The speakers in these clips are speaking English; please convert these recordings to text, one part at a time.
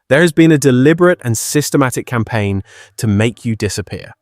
There has been a deliberate and systematic campaign to make you disappear.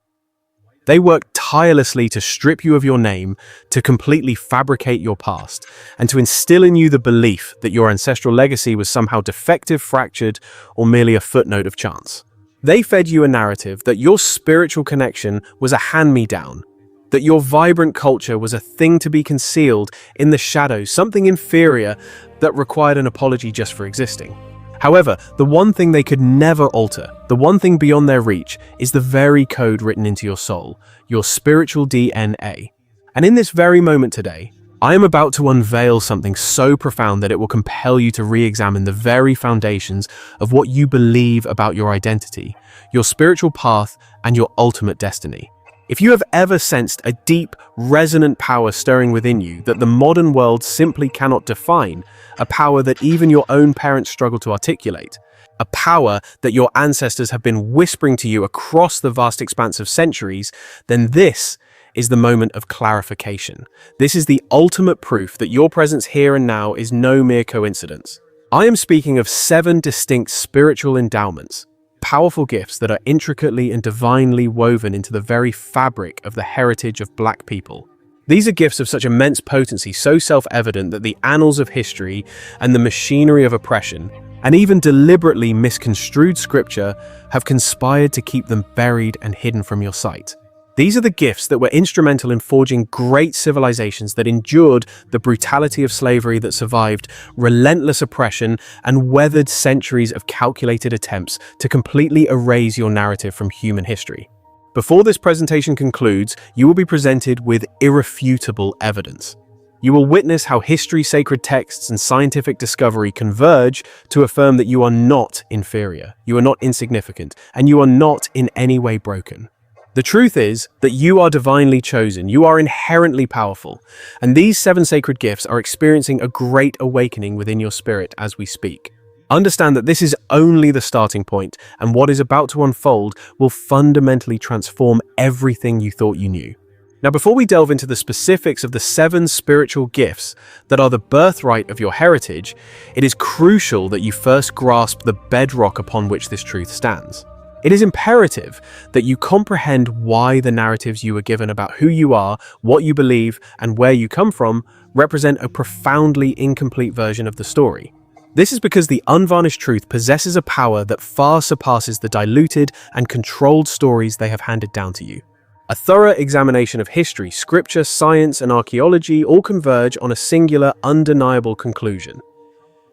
They worked tirelessly to strip you of your name, to completely fabricate your past, and to instill in you the belief that your ancestral legacy was somehow defective, fractured, or merely a footnote of chance. They fed you a narrative that your spiritual connection was a hand-me-down, that your vibrant culture was a thing to be concealed in the shadows, something inferior that required an apology just for existing. However, the one thing they could never alter, the one thing beyond their reach, is the very code written into your soul, your spiritual DNA. And in this very moment today, I am about to unveil something so profound that it will compel you to re-examine the very foundations of what you believe about your identity, your spiritual path, and your ultimate destiny. If you have ever sensed a deep, resonant power stirring within you that the modern world simply cannot define, a power that even your own parents struggle to articulate, a power that your ancestors have been whispering to you across the vast expanse of centuries, then this is the moment of clarification. This is the ultimate proof that your presence here and now is no mere coincidence. I am speaking of 7 distinct spiritual endowments, powerful gifts that are intricately and divinely woven into the very fabric of the heritage of Black people. These are gifts of such immense potency, so self-evident that the annals of history and the machinery of oppression, and even deliberately misconstrued scripture, have conspired to keep them buried and hidden from your sight. These are the gifts that were instrumental in forging great civilizations that endured the brutality of slavery, that survived relentless oppression, and weathered centuries of calculated attempts to completely erase your narrative from human history. Before this presentation concludes, you will be presented with irrefutable evidence. You will witness how history, sacred texts, and scientific discovery converge to affirm that you are not inferior, you are not insignificant, and you are not in any way broken. The truth is that you are divinely chosen, you are inherently powerful, and these 7 sacred gifts are experiencing a great awakening within your spirit as we speak. Understand that this is only the starting point, and what is about to unfold will fundamentally transform everything you thought you knew. Now, before we delve into the specifics of the 7 spiritual gifts that are the birthright of your heritage, it is crucial that you first grasp the bedrock upon which this truth stands. It is imperative that you comprehend why the narratives you were given about who you are, what you believe, and where you come from represent a profoundly incomplete version of the story. This is because the unvarnished truth possesses a power that far surpasses the diluted and controlled stories they have handed down to you. A thorough examination of history, scripture, science, and archaeology all converge on a singular, undeniable conclusion.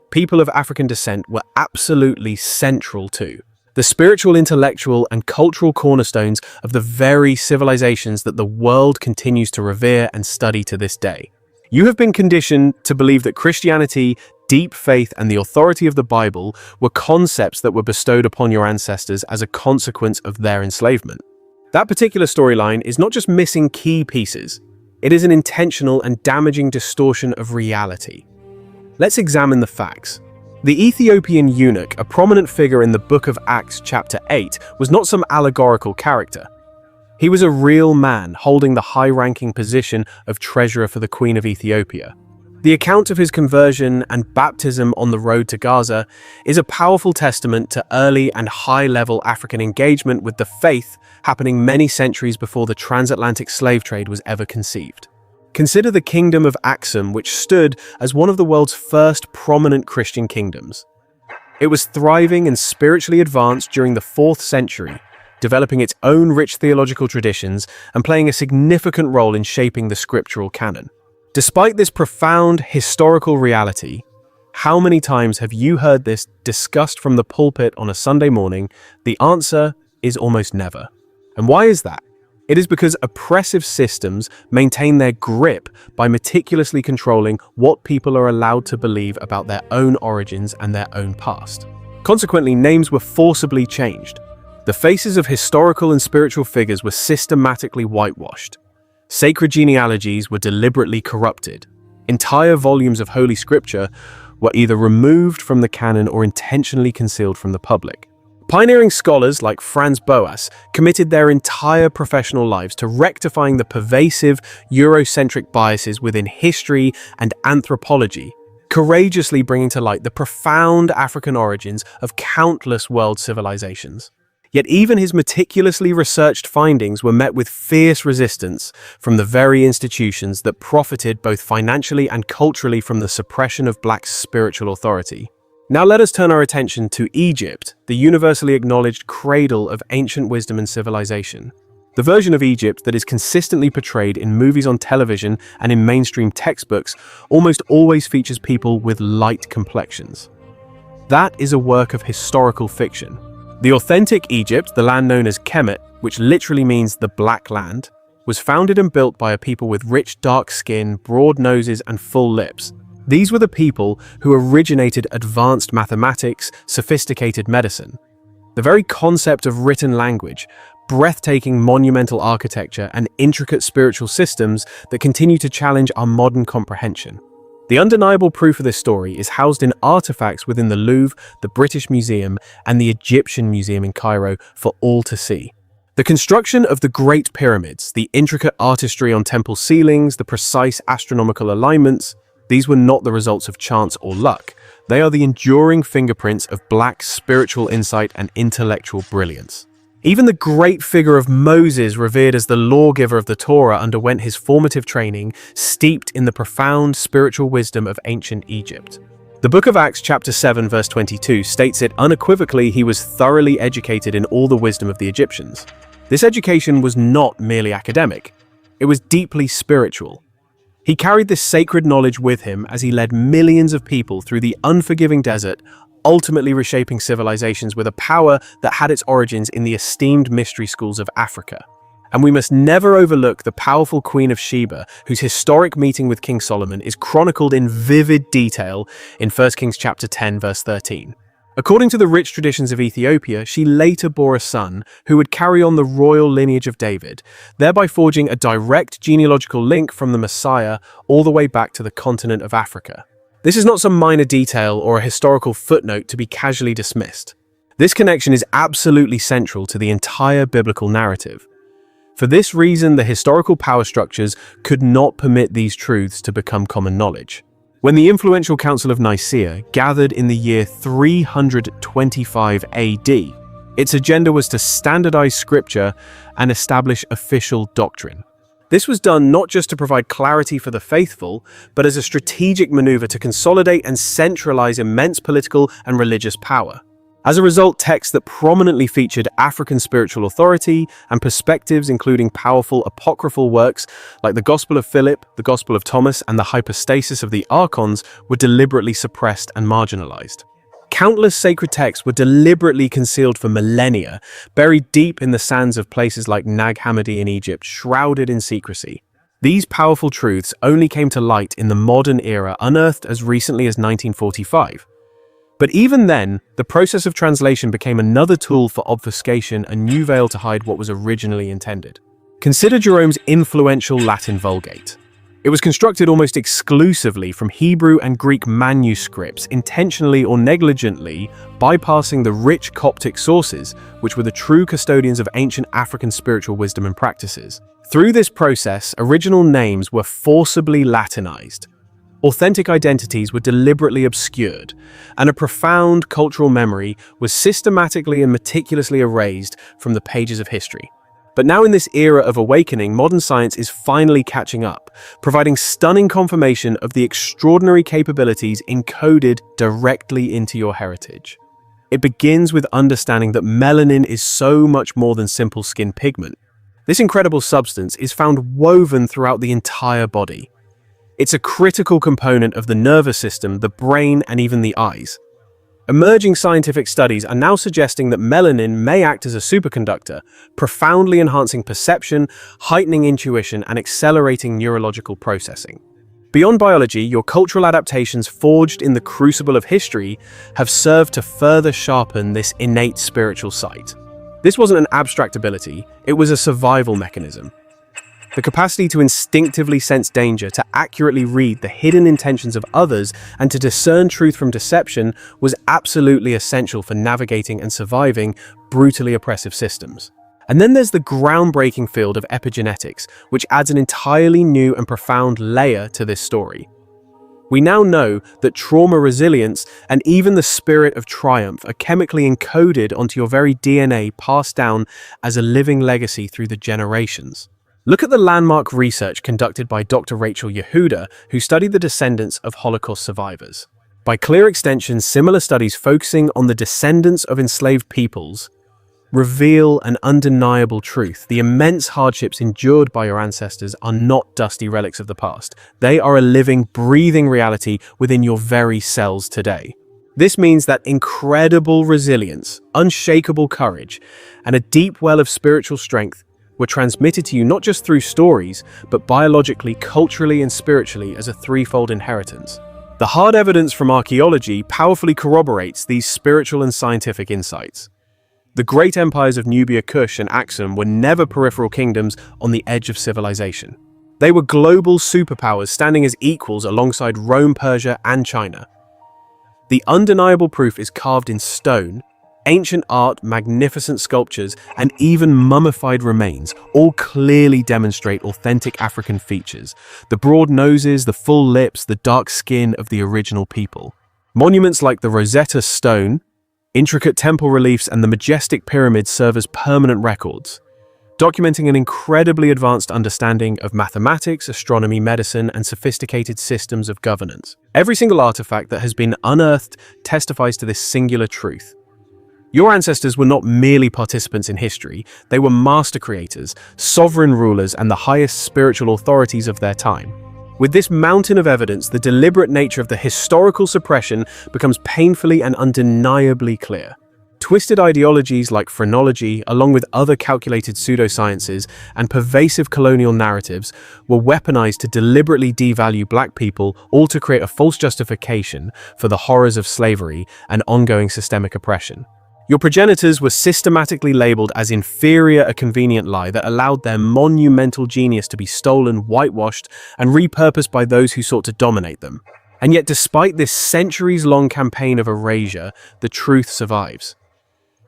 People of African descent were absolutely central to the spiritual, intellectual, and cultural cornerstones of the very civilizations that the world continues to revere and study to this day. You have been conditioned to believe that Christianity, deep faith, and the authority of the Bible were concepts that were bestowed upon your ancestors as a consequence of their enslavement. That particular storyline is not just missing key pieces, it is an intentional and damaging distortion of reality. Let's examine the facts. The Ethiopian eunuch, a prominent figure in the book of Acts chapter 8, was not some allegorical character. He was a real man holding the high-ranking position of treasurer for the Queen of Ethiopia. The account of his conversion and baptism on the road to Gaza is a powerful testament to early and high-level African engagement with the faith happening many centuries before the transatlantic slave trade was ever conceived. Consider the Kingdom of Aksum, which stood as one of the world's first prominent Christian kingdoms. It was thriving and spiritually advanced during the 4th century, developing its own rich theological traditions and playing a significant role in shaping the scriptural canon. Despite this profound historical reality, how many times have you heard this discussed from the pulpit on a Sunday morning? The answer is almost never. And why is that? It is because oppressive systems maintain their grip by meticulously controlling what people are allowed to believe about their own origins and their own past. Consequently, names were forcibly changed. The faces of historical and spiritual figures were systematically whitewashed. Sacred genealogies were deliberately corrupted. Entire volumes of Holy Scripture were either removed from the canon or intentionally concealed from the public. Pioneering scholars like Franz Boas committed their entire professional lives to rectifying the pervasive Eurocentric biases within history and anthropology, courageously bringing to light the profound African origins of countless world civilizations. Yet even his meticulously researched findings were met with fierce resistance from the very institutions that profited both financially and culturally from the suppression of Black spiritual authority. Now let us turn our attention to Egypt, the universally acknowledged cradle of ancient wisdom and civilization. The version of Egypt that is consistently portrayed in movies on television and in mainstream textbooks almost always features people with light complexions. That is a work of historical fiction. The authentic Egypt, the land known as Kemet, which literally means the Black Land, was founded and built by a people with rich dark skin, broad noses, and full lips. These were the people who originated advanced mathematics, sophisticated medicine. The very concept of written language, breathtaking monumental architecture, and intricate spiritual systems that continue to challenge our modern comprehension. The undeniable proof of this story is housed in artifacts within the Louvre, the British Museum, and the Egyptian Museum in Cairo for all to see. The construction of the Great Pyramids, the intricate artistry on temple ceilings, the precise astronomical alignments, these were not the results of chance or luck. They are the enduring fingerprints of Black spiritual insight and intellectual brilliance. Even the great figure of Moses, revered as the lawgiver of the Torah, underwent his formative training, steeped in the profound spiritual wisdom of ancient Egypt. The Book of Acts chapter 7 verse 22 states it unequivocally he was thoroughly educated in all the wisdom of the Egyptians. This education was not merely academic, it was deeply spiritual. He carried this sacred knowledge with him as he led millions of people through the unforgiving desert, ultimately reshaping civilizations with a power that had its origins in the esteemed mystery schools of Africa. And we must never overlook the powerful Queen of Sheba, whose historic meeting with King Solomon is chronicled in vivid detail in 1 Kings chapter 10 verse 13. According to the rich traditions of Ethiopia, she later bore a son who would carry on the royal lineage of David, thereby forging a direct genealogical link from the Messiah all the way back to the continent of Africa. This is not some minor detail or a historical footnote to be casually dismissed. This connection is absolutely central to the entire biblical narrative. For this reason, the historical power structures could not permit these truths to become common knowledge. When the influential Council of Nicaea gathered in the year 325 AD, its agenda was to standardize scripture and establish official doctrine. This was done not just to provide clarity for the faithful, but as a strategic maneuver to consolidate and centralize immense political and religious power. As a result, texts that prominently featured African spiritual authority and perspectives, including powerful apocryphal works like the Gospel of Philip, the Gospel of Thomas, and the Hypostasis of the Archons, were deliberately suppressed and marginalized. Countless sacred texts were deliberately concealed for millennia, buried deep in the sands of places like Nag Hammadi in Egypt, shrouded in secrecy. These powerful truths only came to light in the modern era, unearthed as recently as 1945. But even then, the process of translation became another tool for obfuscation, a new veil to hide what was originally intended. Consider Jerome's influential Latin Vulgate. It was constructed almost exclusively from Hebrew and Greek manuscripts, intentionally or negligently bypassing the rich Coptic sources, which were the true custodians of ancient African spiritual wisdom and practices. Through this process, original names were forcibly Latinized. Authentic identities were deliberately obscured, and a profound cultural memory was systematically and meticulously erased from the pages of history. But now in this era of awakening, modern science is finally catching up, providing stunning confirmation of the extraordinary capabilities encoded directly into your heritage. It begins with understanding that melanin is so much more than simple skin pigment. This incredible substance is found woven throughout the entire body. It's a critical component of the nervous system, the brain, and even the eyes. Emerging scientific studies are now suggesting that melanin may act as a superconductor, profoundly enhancing perception, heightening intuition, and accelerating neurological processing. Beyond biology, your cultural adaptations forged in the crucible of history have served to further sharpen this innate spiritual sight. This wasn't an abstract ability, it was a survival mechanism. The capacity to instinctively sense danger, to accurately read the hidden intentions of others, and to discern truth from deception was absolutely essential for navigating and surviving brutally oppressive systems. And then there's the groundbreaking field of epigenetics, which adds an entirely new and profound layer to this story. We now know that trauma resilience and even the spirit of triumph are chemically encoded onto your very DNA, passed down as a living legacy through the generations. Look at the landmark research conducted by Dr. Rachel Yehuda, who studied the descendants of Holocaust survivors. By clear extension, similar studies focusing on the descendants of enslaved peoples reveal an undeniable truth. The immense hardships endured by your ancestors are not dusty relics of the past. They are a living, breathing reality within your very cells today. This means that incredible resilience, unshakable courage, and a deep well of spiritual strength were transmitted to you not just through stories, but biologically, culturally, and spiritually as a threefold inheritance. The hard evidence from archaeology powerfully corroborates these spiritual and scientific insights. The great empires of Nubia, Kush, and Aksum were never peripheral kingdoms on the edge of civilization. They were global superpowers standing as equals alongside Rome, Persia, and China. The undeniable proof is carved in stone, ancient art, magnificent sculptures, and even mummified remains all clearly demonstrate authentic African features. The broad noses, the full lips, the dark skin of the original people. Monuments like the Rosetta Stone, intricate temple reliefs, and the majestic pyramids serve as permanent records, documenting an incredibly advanced understanding of mathematics, astronomy, medicine, and sophisticated systems of governance. Every single artifact that has been unearthed testifies to this singular truth. Your ancestors were not merely participants in history, they were master creators, sovereign rulers, and the highest spiritual authorities of their time. With this mountain of evidence, the deliberate nature of the historical suppression becomes painfully and undeniably clear. Twisted ideologies like phrenology, along with other calculated pseudosciences and pervasive colonial narratives, were weaponized to deliberately devalue black people, all to create a false justification for the horrors of slavery and ongoing systemic oppression. Your progenitors were systematically labeled as inferior, a convenient lie that allowed their monumental genius to be stolen, whitewashed, and repurposed by those who sought to dominate them. And yet, despite this centuries-long campaign of erasure, the truth survives.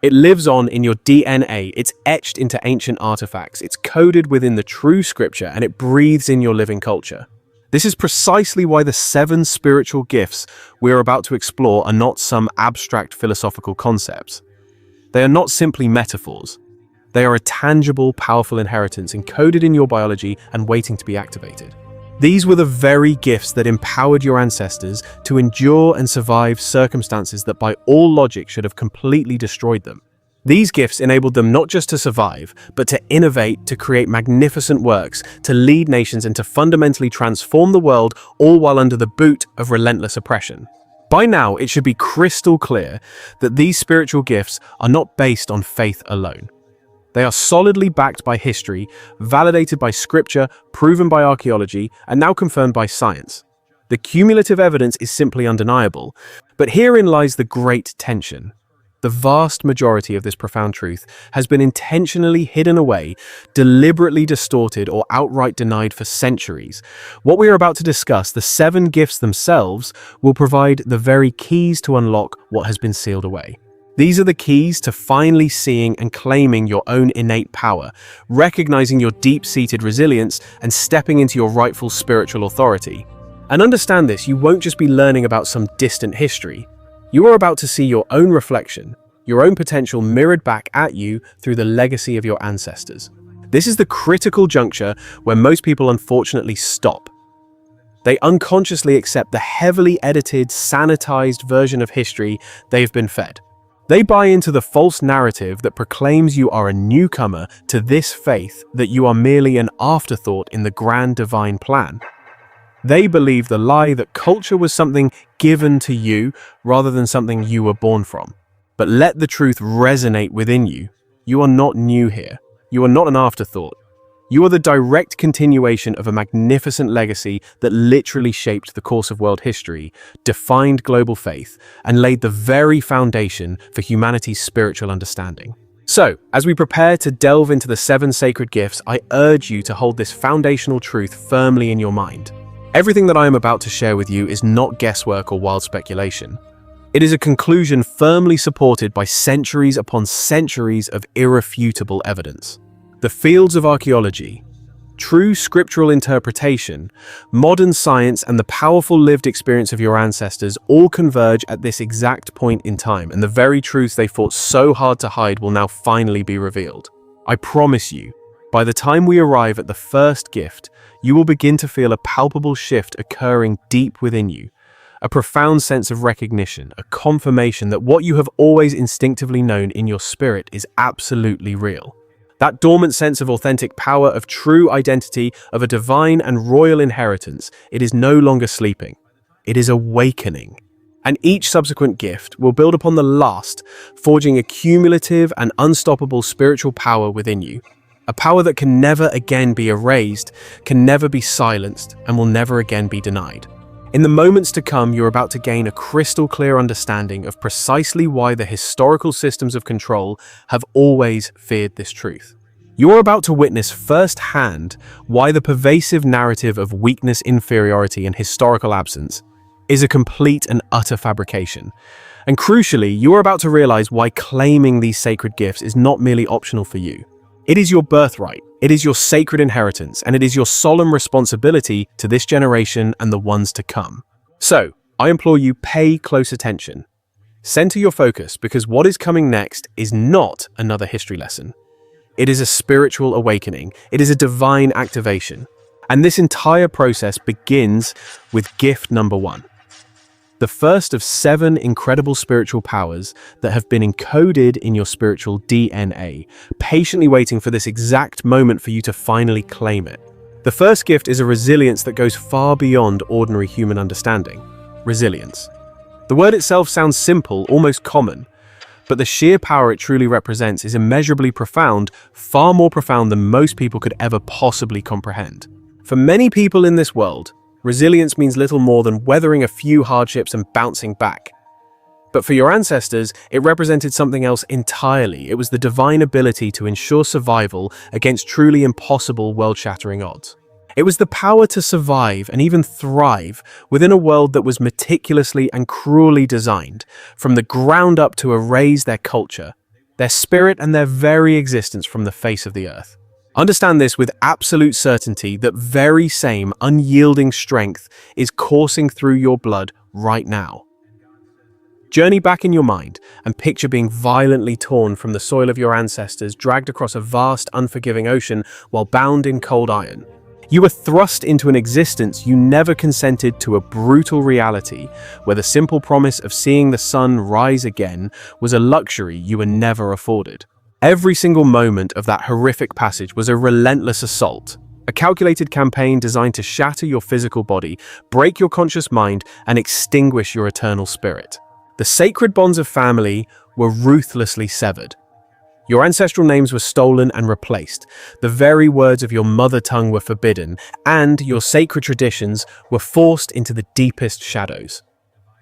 It lives on in your DNA, it's etched into ancient artifacts, it's coded within the true scripture, and it breathes in your living culture. This is precisely why the 7 spiritual gifts we are about to explore are not some abstract philosophical concepts. They are not simply metaphors. They are a tangible, powerful inheritance encoded in your biology and waiting to be activated. These were the very gifts that empowered your ancestors to endure and survive circumstances that by all logic should have completely destroyed them. These gifts enabled them not just to survive, but to innovate, to create magnificent works, to lead nations, and to fundamentally transform the world, all while under the boot of relentless oppression. By now, it should be crystal clear that these spiritual gifts are not based on faith alone. They are solidly backed by history, validated by scripture, proven by archaeology, and now confirmed by science. The cumulative evidence is simply undeniable, but herein lies the great tension. The vast majority of this profound truth has been intentionally hidden away, deliberately distorted, or outright denied for centuries. What we are about to discuss, the 7 gifts themselves, will provide the very keys to unlock what has been sealed away. These are the keys to finally seeing and claiming your own innate power, recognizing your deep-seated resilience, and stepping into your rightful spiritual authority. And understand this, you won't just be learning about some distant history. You are about to see your own reflection, your own potential mirrored back at you through the legacy of your ancestors. This is the critical juncture where most people unfortunately stop. They unconsciously accept the heavily edited, sanitized version of history they've been fed. They buy into the false narrative that proclaims you are a newcomer to this faith, that you are merely an afterthought in the grand divine plan. They believe the lie that culture was something given to you rather than something you were born from. But let the truth resonate within you. You are not new here. You are not an afterthought. You are the direct continuation of a magnificent legacy that literally shaped the course of world history, defined global faith, and laid the very foundation for humanity's spiritual understanding. So, as we prepare to delve into the 7 sacred gifts, I urge you to hold this foundational truth firmly in your mind. Everything that I am about to share with you is not guesswork or wild speculation. It is a conclusion firmly supported by centuries upon centuries of irrefutable evidence. The fields of archaeology, True scriptural interpretation, modern science, and the powerful lived experience of your ancestors all converge at this exact point in time, and the very truths they fought so hard to hide will now finally be revealed. I promise you, by the time we arrive at the first gift, you will begin to feel a palpable shift occurring deep within you, a profound sense of recognition, a confirmation that what you have always instinctively known in your spirit is absolutely real. That dormant sense of authentic power, of true identity, of a divine and royal inheritance, it is no longer sleeping. It is awakening. And each subsequent gift will build upon the last, forging a cumulative and unstoppable spiritual power within you. A power that can never again be erased, can never be silenced, and will never again be denied. In the moments to come, you're about to gain a crystal clear understanding of precisely why the historical systems of control have always feared this truth. You're about to witness firsthand why the pervasive narrative of weakness, inferiority, and historical absence is a complete and utter fabrication. And crucially, you're about to realize why claiming these sacred gifts is not merely optional for you. It is your birthright, it is your sacred inheritance, and it is your solemn responsibility to this generation and the ones to come. So, I implore you, pay close attention. Center your focus, because what is coming next is not another history lesson. It is a spiritual awakening. It is a divine activation. And this entire process begins with gift number 1. The first of 7 incredible spiritual powers that have been encoded in your spiritual DNA, patiently waiting for this exact moment for you to finally claim it. The first gift is a resilience that goes far beyond ordinary human understanding. Resilience. The word itself sounds simple, almost common, but the sheer power it truly represents is immeasurably profound, far more profound than most people could ever possibly comprehend. For many people in this world, resilience means little more than weathering a few hardships and bouncing back. But for your ancestors, it represented something else entirely. It was the divine ability to ensure survival against truly impossible world-shattering odds. It was the power to survive and even thrive within a world that was meticulously and cruelly designed, from the ground up to erase their culture, their spirit, and their very existence from the face of the earth. Understand this with absolute certainty, that very same unyielding strength is coursing through your blood right now. Journey back in your mind and picture being violently torn from the soil of your ancestors, dragged across a vast, unforgiving ocean while bound in cold iron. You were thrust into an existence you never consented to, a brutal reality where the simple promise of seeing the sun rise again was a luxury you were never afforded. Every single moment of that horrific passage was a relentless assault, a calculated campaign designed to shatter your physical body, break your conscious mind, and extinguish your eternal spirit. The sacred bonds of family were ruthlessly severed. Your ancestral names were stolen and replaced, the very words of your mother tongue were forbidden, and your sacred traditions were forced into the deepest shadows.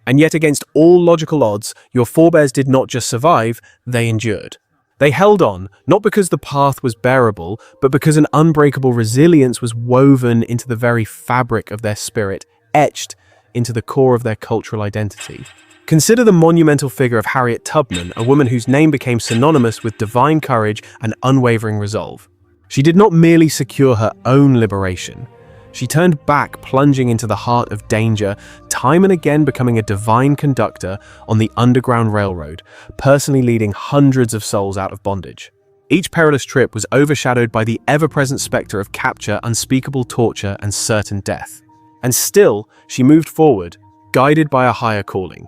And yet, against all logical odds, your forebears did not just survive, they endured. They held on, not because the path was bearable, but because an unbreakable resilience was woven into the very fabric of their spirit, etched into the core of their cultural identity. Consider the monumental figure of Harriet Tubman, a woman whose name became synonymous with divine courage and unwavering resolve. She did not merely secure her own liberation. She turned back, plunging into the heart of danger, time and again becoming a divine conductor on the Underground Railroad, personally leading hundreds of souls out of bondage. Each perilous trip was overshadowed by the ever-present specter of capture, unspeakable torture, and certain death. And still, she moved forward, guided by a higher calling.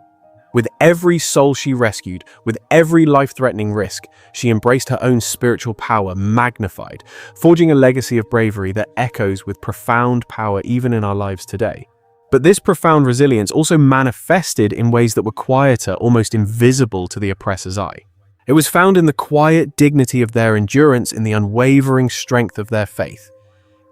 With every soul she rescued, with every life-threatening risk, she embraced her own spiritual power magnified, forging a legacy of bravery that echoes with profound power even in our lives today. But this profound resilience also manifested in ways that were quieter, almost invisible to the oppressor's eye. It was found in the quiet dignity of their endurance, in the unwavering strength of their faith,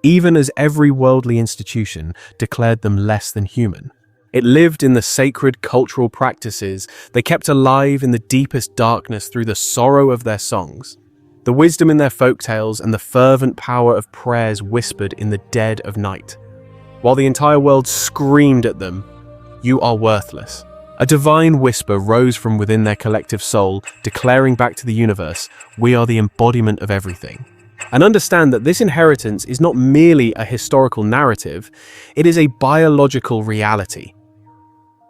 even as every worldly institution declared them less than human. It lived in the sacred cultural practices they kept alive in the deepest darkness through the sorrow of their songs, the wisdom in their folktales, and the fervent power of prayers whispered in the dead of night. While the entire world screamed at them, "You are worthless," a divine whisper rose from within their collective soul, declaring back to the universe, "We are the embodiment of everything. And understand that this inheritance is not merely a historical narrative, it is a biological reality.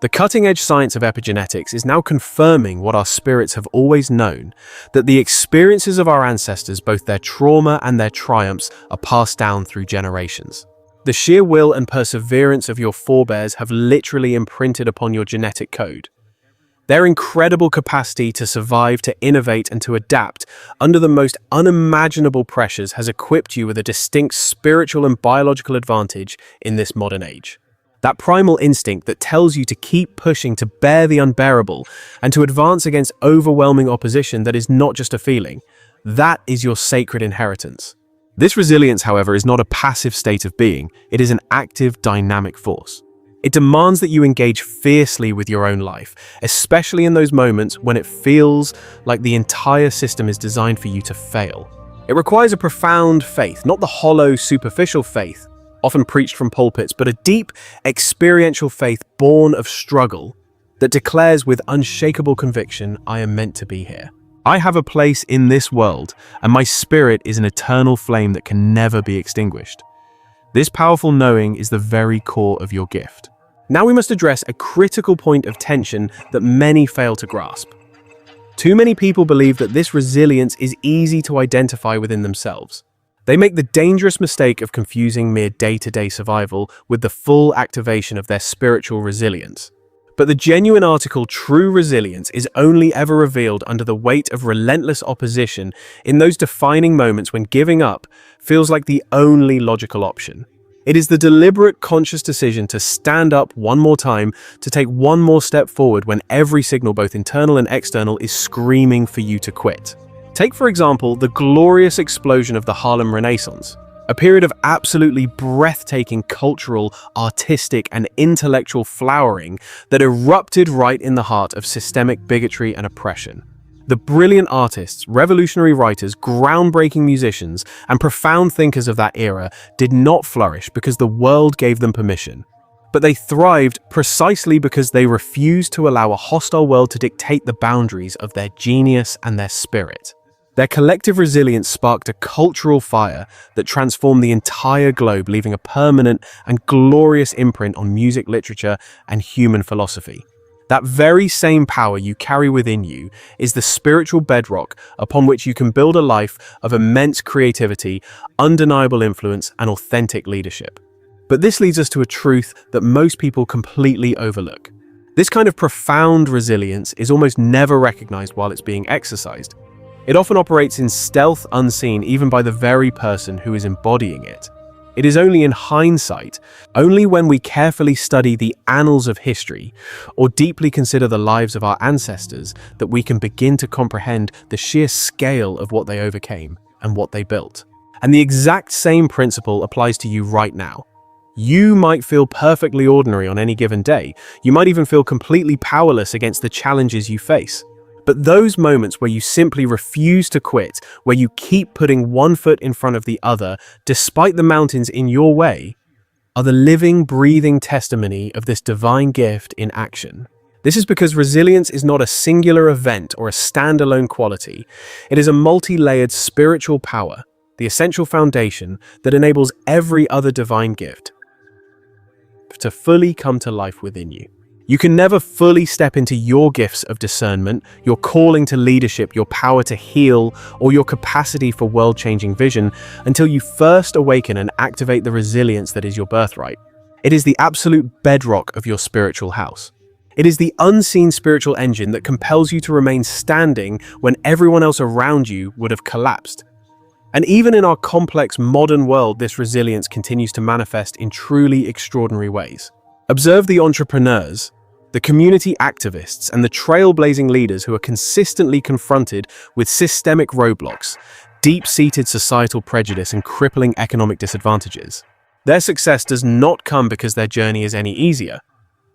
The cutting-edge science of epigenetics is now confirming what our spirits have always known, that the experiences of our ancestors, both their trauma and their triumphs, are passed down through generations. The sheer will and perseverance of your forebears have literally imprinted upon your genetic code. Their incredible capacity to survive, to innovate, and to adapt under the most unimaginable pressures has equipped you with a distinct spiritual and biological advantage in this modern age. That primal instinct that tells you to keep pushing, to bear the unbearable, and to advance against overwhelming opposition that is not just a feeling. That is your sacred inheritance. This resilience, however, is not a passive state of being. It is an active, dynamic force. It demands that you engage fiercely with your own life, especially in those moments when it feels like the entire system is designed for you to fail. It requires a profound faith, not the hollow, superficial faith often preached from pulpits, but a deep, experiential faith born of struggle that declares with unshakable conviction, I am meant to be here. I have a place in this world, and my spirit is an eternal flame that can never be extinguished. This powerful knowing is the very core of your gift. Now we must address a critical point of tension that many fail to grasp. Too many people believe that this resilience is easy to identify within themselves. They make the dangerous mistake of confusing mere day-to-day survival with the full activation of their spiritual resilience. But the genuine article true resilience is only ever revealed under the weight of relentless opposition in those defining moments when giving up feels like the only logical option. It is the deliberate, conscious decision to stand up one more time, to take one more step forward when every signal, both internal and external, is screaming for you to quit. Take, for example, the glorious explosion of the Harlem Renaissance, a period of absolutely breathtaking cultural, artistic, and intellectual flowering that erupted right in the heart of systemic bigotry and oppression. The brilliant artists, revolutionary writers, groundbreaking musicians, and profound thinkers of that era did not flourish because the world gave them permission. But they thrived precisely because they refused to allow a hostile world to dictate the boundaries of their genius and their spirit. Their collective resilience sparked a cultural fire that transformed the entire globe, leaving a permanent and glorious imprint on music, literature, and human philosophy. That very same power you carry within you is the spiritual bedrock upon which you can build a life of immense creativity, undeniable influence, and authentic leadership. But this leads us to a truth that most people completely overlook. This kind of profound resilience is almost never recognized while it's being exercised. It often operates in stealth, unseen even by the very person who is embodying it. It is only in hindsight, only when we carefully study the annals of history or deeply consider the lives of our ancestors, that we can begin to comprehend the sheer scale of what they overcame and what they built. And the exact same principle applies to you right now. You might feel perfectly ordinary on any given day. You might even feel completely powerless against the challenges you face. But those moments where you simply refuse to quit, where you keep putting one foot in front of the other, despite the mountains in your way, are the living, breathing testimony of this divine gift in action. This is because resilience is not a singular event or a standalone quality. It is a multi-layered spiritual power, the essential foundation that enables every other divine gift to fully come to life within you. You can never fully step into your gifts of discernment, your calling to leadership, your power to heal, or your capacity for world-changing vision until you first awaken and activate the resilience that is your birthright. It is the absolute bedrock of your spiritual house. It is the unseen spiritual engine that compels you to remain standing when everyone else around you would have collapsed. And even in our complex modern world, this resilience continues to manifest in truly extraordinary ways. Observe the entrepreneurs, the community activists, and the trailblazing leaders who are consistently confronted with systemic roadblocks, deep-seated societal prejudice, and crippling economic disadvantages. Their success does not come because their journey is any easier.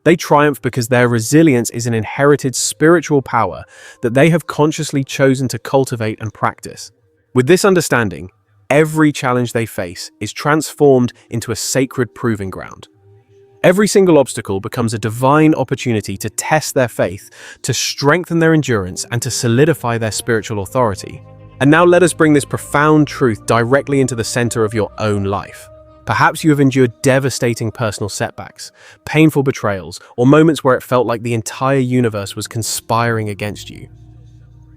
They triumph because their resilience is an inherited spiritual power that they have consciously chosen to cultivate and practice. With this understanding, every challenge they face is transformed into a sacred proving ground. Every single obstacle becomes a divine opportunity to test their faith, to strengthen their endurance, and to solidify their spiritual authority. And now let us bring this profound truth directly into the center of your own life. Perhaps you have endured devastating personal setbacks, painful betrayals, or moments where it felt like the entire universe was conspiring against you.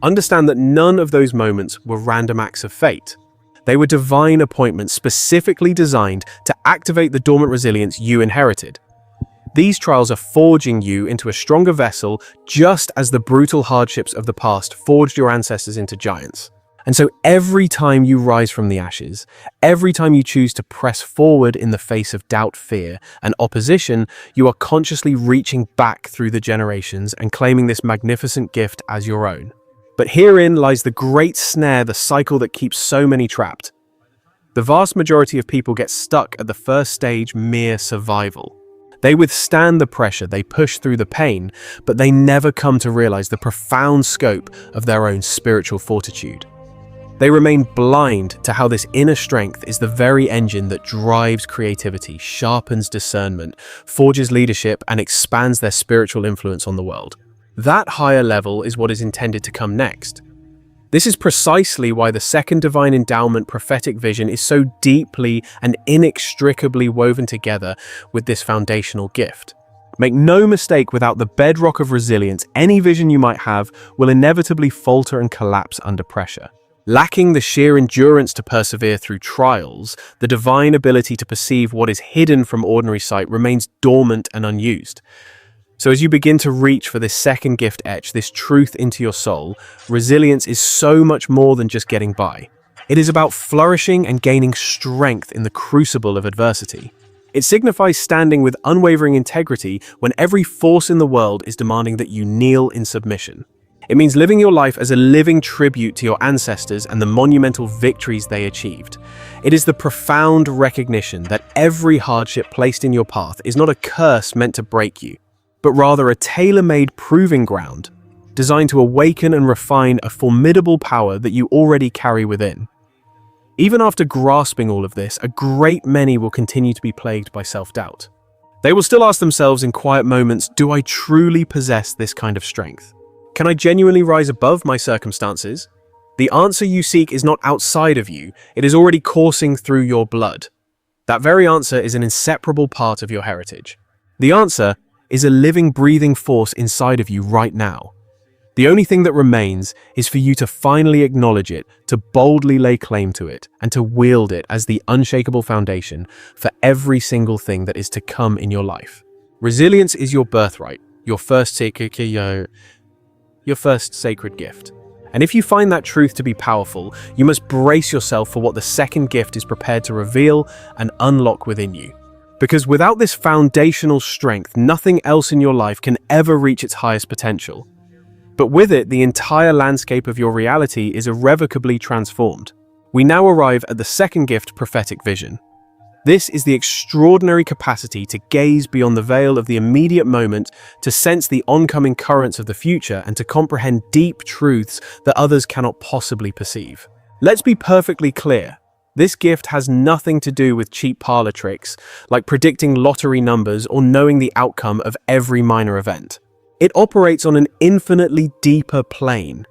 Understand that none of those moments were random acts of fate. They were divine appointments specifically designed to activate the dormant resilience you inherited. These trials are forging you into a stronger vessel, just as the brutal hardships of the past forged your ancestors into giants. And so every time you rise from the ashes, every time you choose to press forward in the face of doubt, fear, and opposition, you are consciously reaching back through the generations and claiming this magnificent gift as your own. But herein lies the great snare, the cycle that keeps so many trapped. The vast majority of people get stuck at the first stage, mere survival. They withstand the pressure, they push through the pain, but they never come to realize the profound scope of their own spiritual fortitude. They remain blind to how this inner strength is the very engine that drives creativity, sharpens discernment, forges leadership, and expands their spiritual influence on the world. That higher level is what is intended to come next. This is precisely why the second divine endowment prophetic vision is so deeply and inextricably woven together with this foundational gift. Make no mistake, without the bedrock of resilience, any vision you might have will inevitably falter and collapse under pressure. Lacking the sheer endurance to persevere through trials, the divine ability to perceive what is hidden from ordinary sight remains dormant and unused. So as you begin to reach for this second gift etch, this truth into your soul, resilience is so much more than just getting by. It is about flourishing and gaining strength in the crucible of adversity. It signifies standing with unwavering integrity when every force in the world is demanding that you kneel in submission. It means living your life as a living tribute to your ancestors and the monumental victories they achieved. It is the profound recognition that every hardship placed in your path is not a curse meant to break you, but rather a tailor-made proving ground designed to awaken and refine a formidable power that you already carry within. Even after grasping all of this, a great many will continue to be plagued by self-doubt. They will still ask themselves in quiet moments, do I truly possess this kind of strength? Can I genuinely rise above my circumstances? The answer you seek is not outside of you, it is already coursing through your blood. That very answer is an inseparable part of your heritage. The answer is a living, breathing force inside of you right now. The only thing that remains is for you to finally acknowledge it, to boldly lay claim to it, and to wield it as the unshakable foundation for every single thing that is to come in your life. Resilience is your birthright, your first sacred gift. And if you find that truth to be powerful, you must brace yourself for what the second gift is prepared to reveal and unlock within you. Because without this foundational strength, nothing else in your life can ever reach its highest potential. But with it, the entire landscape of your reality is irrevocably transformed. We now arrive at the second gift, prophetic vision. This is the extraordinary capacity to gaze beyond the veil of the immediate moment, to sense the oncoming currents of the future, and to comprehend deep truths that others cannot possibly perceive. Let's be perfectly clear. This gift has nothing to do with cheap parlor tricks, like predicting lottery numbers or knowing the outcome of every minor event. It operates on an infinitely deeper plane.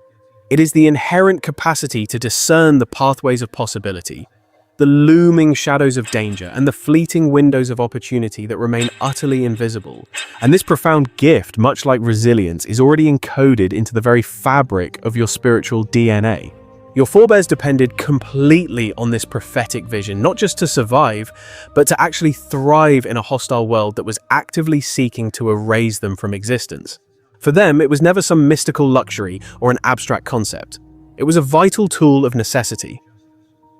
It is the inherent capacity to discern the pathways of possibility, the looming shadows of danger, and the fleeting windows of opportunity that remain utterly invisible. And this profound gift, much like resilience, is already encoded into the very fabric of your spiritual DNA. Your forebears depended completely on this prophetic vision, not just to survive, but to actually thrive in a hostile world that was actively seeking to erase them from existence. For them, it was never some mystical luxury or an abstract concept. It was a vital tool of necessity.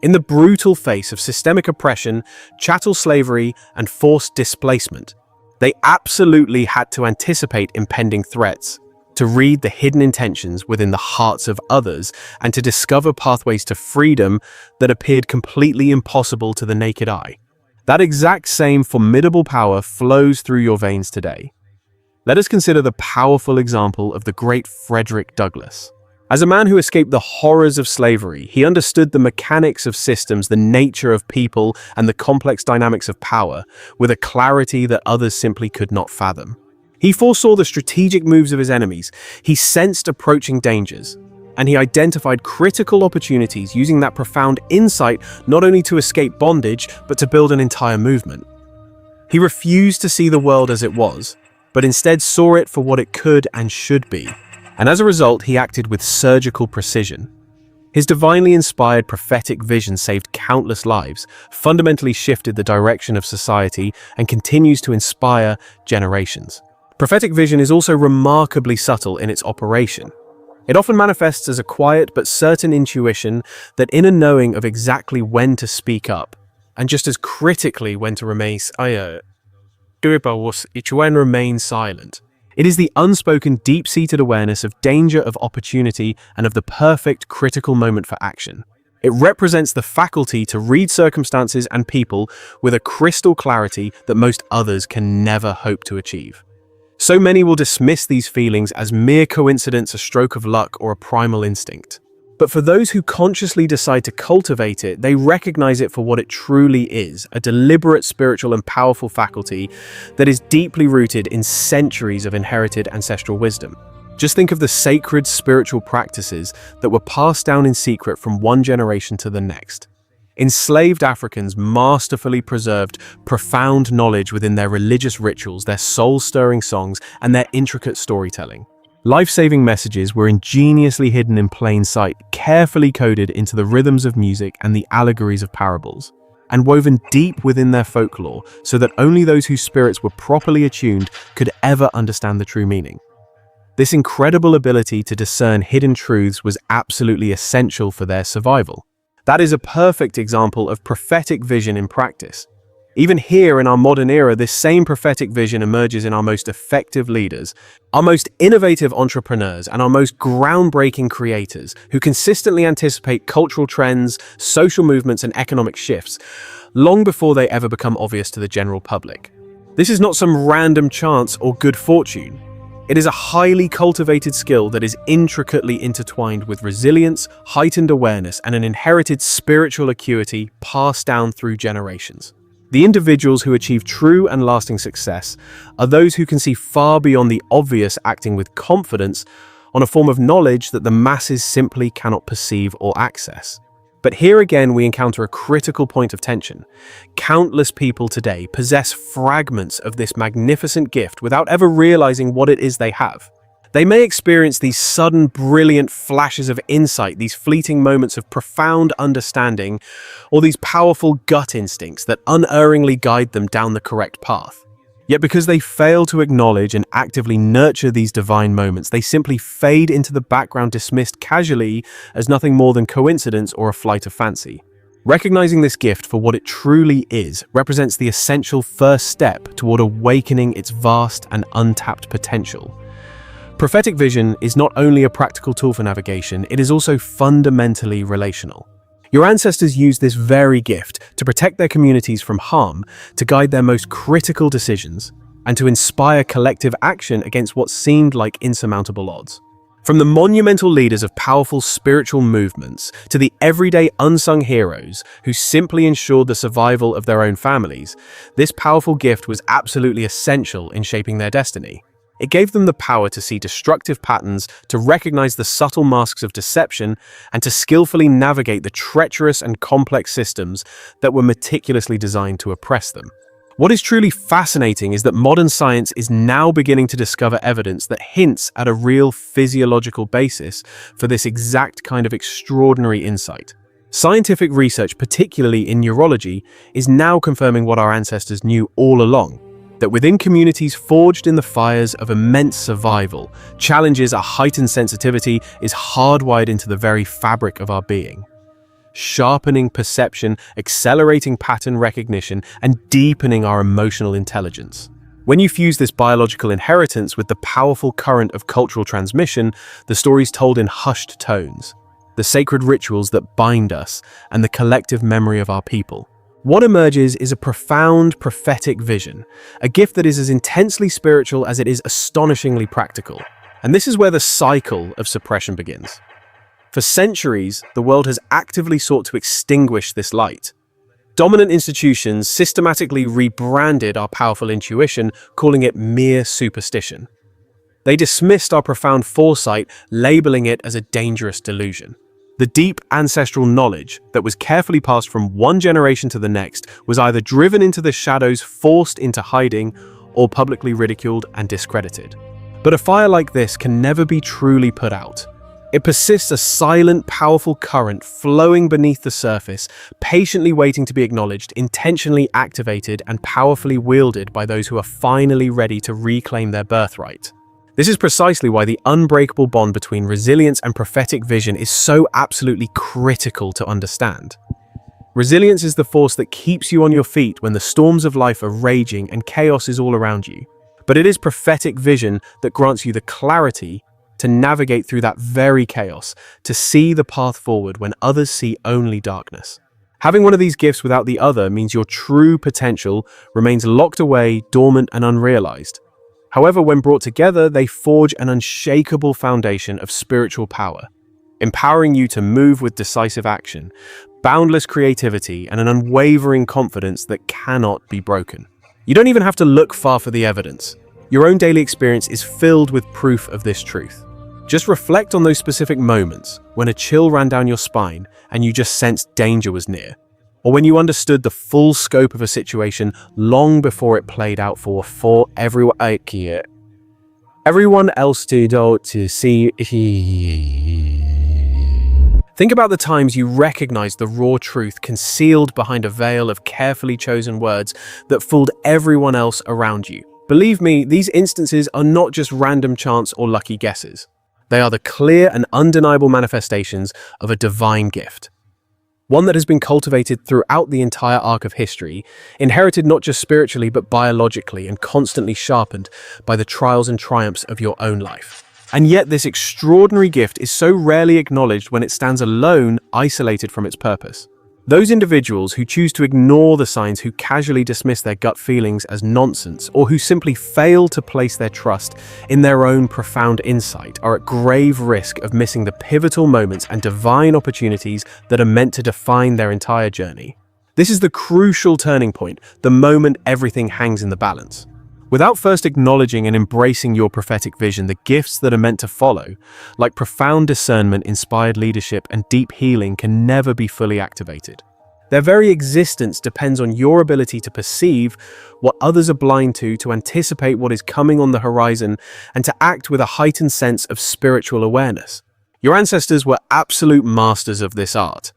In the brutal face of systemic oppression, chattel slavery, and forced displacement, they absolutely had to anticipate impending threats, to read the hidden intentions within the hearts of others, and to discover pathways to freedom that appeared completely impossible to the naked eye. That exact same formidable power flows through your veins today. Let us consider the powerful example of the great Frederick Douglass. As a man who escaped the horrors of slavery, he understood the mechanics of systems, the nature of people, and the complex dynamics of power with a clarity that others simply could not fathom. He foresaw the strategic moves of his enemies. He sensed approaching dangers. and he identified critical opportunities using that profound insight not only to escape bondage, but to build an entire movement. He refused to see the world as it was, but instead saw it for what it could and should be. And as a result, he acted with surgical precision. His divinely inspired prophetic vision saved countless lives, fundamentally shifted the direction of society, and continues to inspire generations. Prophetic vision is also remarkably subtle in its operation. It often manifests as a quiet but certain intuition, that inner knowing of exactly when to speak up, and just as critically when to remain silent. It is the unspoken, deep-seated awareness of danger, of opportunity, and of the perfect critical moment for action. It represents the faculty to read circumstances and people with a crystal clarity that most others can never hope to achieve. So many will dismiss these feelings as mere coincidence, a stroke of luck, or a primal instinct. But for those who consciously decide to cultivate it, they recognize it for what it truly is, a deliberate, spiritual, and powerful faculty that is deeply rooted in centuries of inherited ancestral wisdom. Just think of the sacred spiritual practices that were passed down in secret from one generation to the next. Enslaved Africans masterfully preserved profound knowledge within their religious rituals, their soul-stirring songs, and their intricate storytelling. Life-saving messages were ingeniously hidden in plain sight, carefully coded into the rhythms of music and the allegories of parables, and woven deep within their folklore so that only those whose spirits were properly attuned could ever understand the true meaning. This incredible ability to discern hidden truths was absolutely essential for their survival. That is a perfect example of prophetic vision in practice. Even here in our modern era, this same prophetic vision emerges in our most effective leaders, our most innovative entrepreneurs, and our most groundbreaking creators who consistently anticipate cultural trends, social movements, and economic shifts long before they ever become obvious to the general public. This is not some random chance or good fortune. It is a highly cultivated skill that is intricately intertwined with resilience, heightened awareness, and an inherited spiritual acuity passed down through generations. The individuals who achieve true and lasting success are those who can see far beyond the obvious, acting with confidence on a form of knowledge that the masses simply cannot perceive or access. But here again we encounter a critical point of tension. Countless people today possess fragments of this magnificent gift without ever realizing what it is they have. They may experience these sudden, brilliant flashes of insight, these fleeting moments of profound understanding, or these powerful gut instincts that unerringly guide them down the correct path. Yet because they fail to acknowledge and actively nurture these divine moments, they simply fade into the background, dismissed casually as nothing more than coincidence or a flight of fancy. Recognizing this gift for what it truly is represents the essential first step toward awakening its vast and untapped potential. Prophetic vision is not only a practical tool for navigation, it is also fundamentally relational. Your ancestors used this very gift to protect their communities from harm, to guide their most critical decisions, and to inspire collective action against what seemed like insurmountable odds. From the monumental leaders of powerful spiritual movements to the everyday unsung heroes who simply ensured the survival of their own families, this powerful gift was absolutely essential in shaping their destiny. It gave them the power to see destructive patterns, to recognize the subtle masks of deception, and to skillfully navigate the treacherous and complex systems that were meticulously designed to oppress them. What is truly fascinating is that modern science is now beginning to discover evidence that hints at a real physiological basis for this exact kind of extraordinary insight. Scientific research, particularly in neurology, is now confirming what our ancestors knew all along: that within communities forged in the fires of immense survival, challenges a heightened sensitivity is hardwired into the very fabric of our being, sharpening perception, accelerating pattern recognition, and deepening our emotional intelligence. When you fuse this biological inheritance with the powerful current of cultural transmission, the stories told in hushed tones, the sacred rituals that bind us, and the collective memory of our people, what emerges is a profound prophetic vision, a gift that is as intensely spiritual as it is astonishingly practical. And this is where the cycle of suppression begins. For centuries, the world has actively sought to extinguish this light. Dominant institutions systematically rebranded our powerful intuition, calling it mere superstition. They dismissed our profound foresight, labeling it as a dangerous delusion. The deep ancestral knowledge that was carefully passed from one generation to the next was either driven into the shadows, forced into hiding, or publicly ridiculed and discredited. But a fire like this can never be truly put out. It persists, a silent, powerful current flowing beneath the surface, patiently waiting to be acknowledged, intentionally activated, and powerfully wielded by those who are finally ready to reclaim their birthright. This is precisely why the unbreakable bond between resilience and prophetic vision is so absolutely critical to understand. Resilience is the force that keeps you on your feet when the storms of life are raging and chaos is all around you. But it is prophetic vision that grants you the clarity to navigate through that very chaos, to see the path forward when others see only darkness. Having one of these gifts without the other means your true potential remains locked away, dormant, and unrealized. However, when brought together, they forge an unshakable foundation of spiritual power, empowering you to move with decisive action, boundless creativity, and an unwavering confidence that cannot be broken. You don't even have to look far for the evidence. Your own daily experience is filled with proof of this truth. Just reflect on those specific moments when a chill ran down your spine and you just sensed danger was near, or when you understood the full scope of a situation long before it played out for everyone else to see. Think about the times you recognized the raw truth concealed behind a veil of carefully chosen words that fooled everyone else around you. Believe me, these instances are not just random chance or lucky guesses. They are the clear and undeniable manifestations of a divine gift. One that has been cultivated throughout the entire arc of history, inherited not just spiritually but biologically, and constantly sharpened by the trials and triumphs of your own life. And yet this extraordinary gift is so rarely acknowledged when it stands alone, isolated from its purpose. Those individuals who choose to ignore the signs, who casually dismiss their gut feelings as nonsense, or who simply fail to place their trust in their own profound insight, are at grave risk of missing the pivotal moments and divine opportunities that are meant to define their entire journey. This is the crucial turning point, the moment everything hangs in the balance. Without first acknowledging and embracing your prophetic vision, the gifts that are meant to follow, like profound discernment, inspired leadership, and deep healing, can never be fully activated. Their very existence depends on your ability to perceive what others are blind to anticipate what is coming on the horizon, and to act with a heightened sense of spiritual awareness. Your ancestors were absolute masters of this art.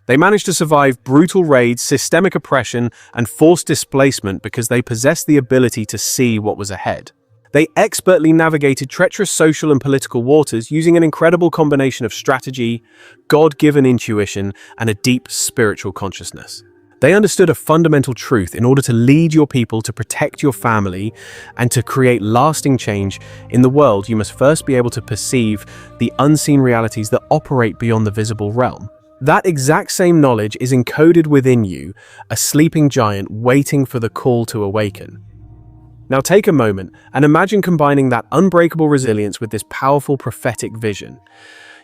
They managed to survive brutal raids, systemic oppression, and forced displacement because they possessed the ability to see what was ahead. They expertly navigated treacherous social and political waters using an incredible combination of strategy, God-given intuition, and a deep spiritual consciousness. They understood a fundamental truth: in order to lead your people, to protect your family, and to create lasting change in the world, you must first be able to perceive the unseen realities that operate beyond the visible realm. That exact same knowledge is encoded within you, a sleeping giant waiting for the call to awaken. Now take a moment and imagine combining that unbreakable resilience with this powerful prophetic vision.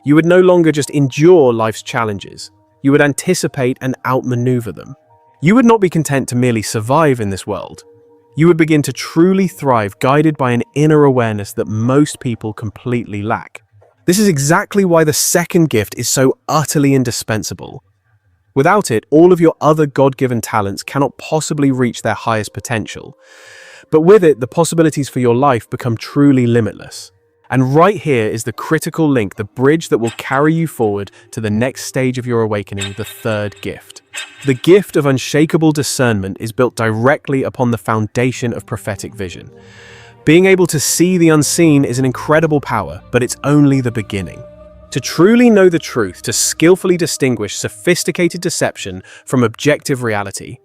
You would no longer just endure life's challenges. You would anticipate and outmaneuver them. You would not be content to merely survive in this world. You would begin to truly thrive, guided by an inner awareness that most people completely lack. This is exactly why the second gift is so utterly indispensable. Without it, all of your other God-given talents cannot possibly reach their highest potential. But with it, the possibilities for your life become truly limitless. And right here is the critical link, the bridge that will carry you forward to the next stage of your awakening, the third gift. The gift of unshakable discernment is built directly upon the foundation of prophetic vision. Being able to see the unseen is an incredible power, but it's only the beginning. To truly know the truth, to skillfully distinguish sophisticated deception from objective reality,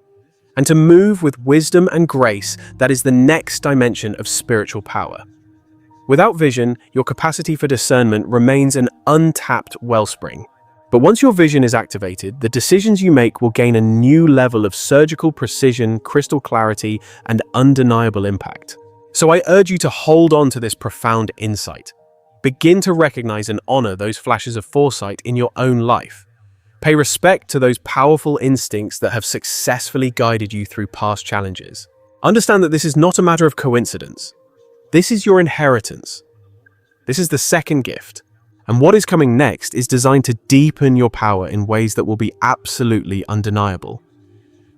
and to move with wisdom and grace, that is the next dimension of spiritual power. Without vision, your capacity for discernment remains an untapped wellspring. But once your vision is activated, the decisions you make will gain a new level of surgical precision, crystal clarity, and undeniable impact. So I urge you to hold on to this profound insight. Begin to recognize and honor those flashes of foresight in your own life. Pay respect to those powerful instincts that have successfully guided you through past challenges. Understand that this is not a matter of coincidence. This is your inheritance, This is the second gift. And what is coming next is designed to deepen your power in ways that will be absolutely undeniable.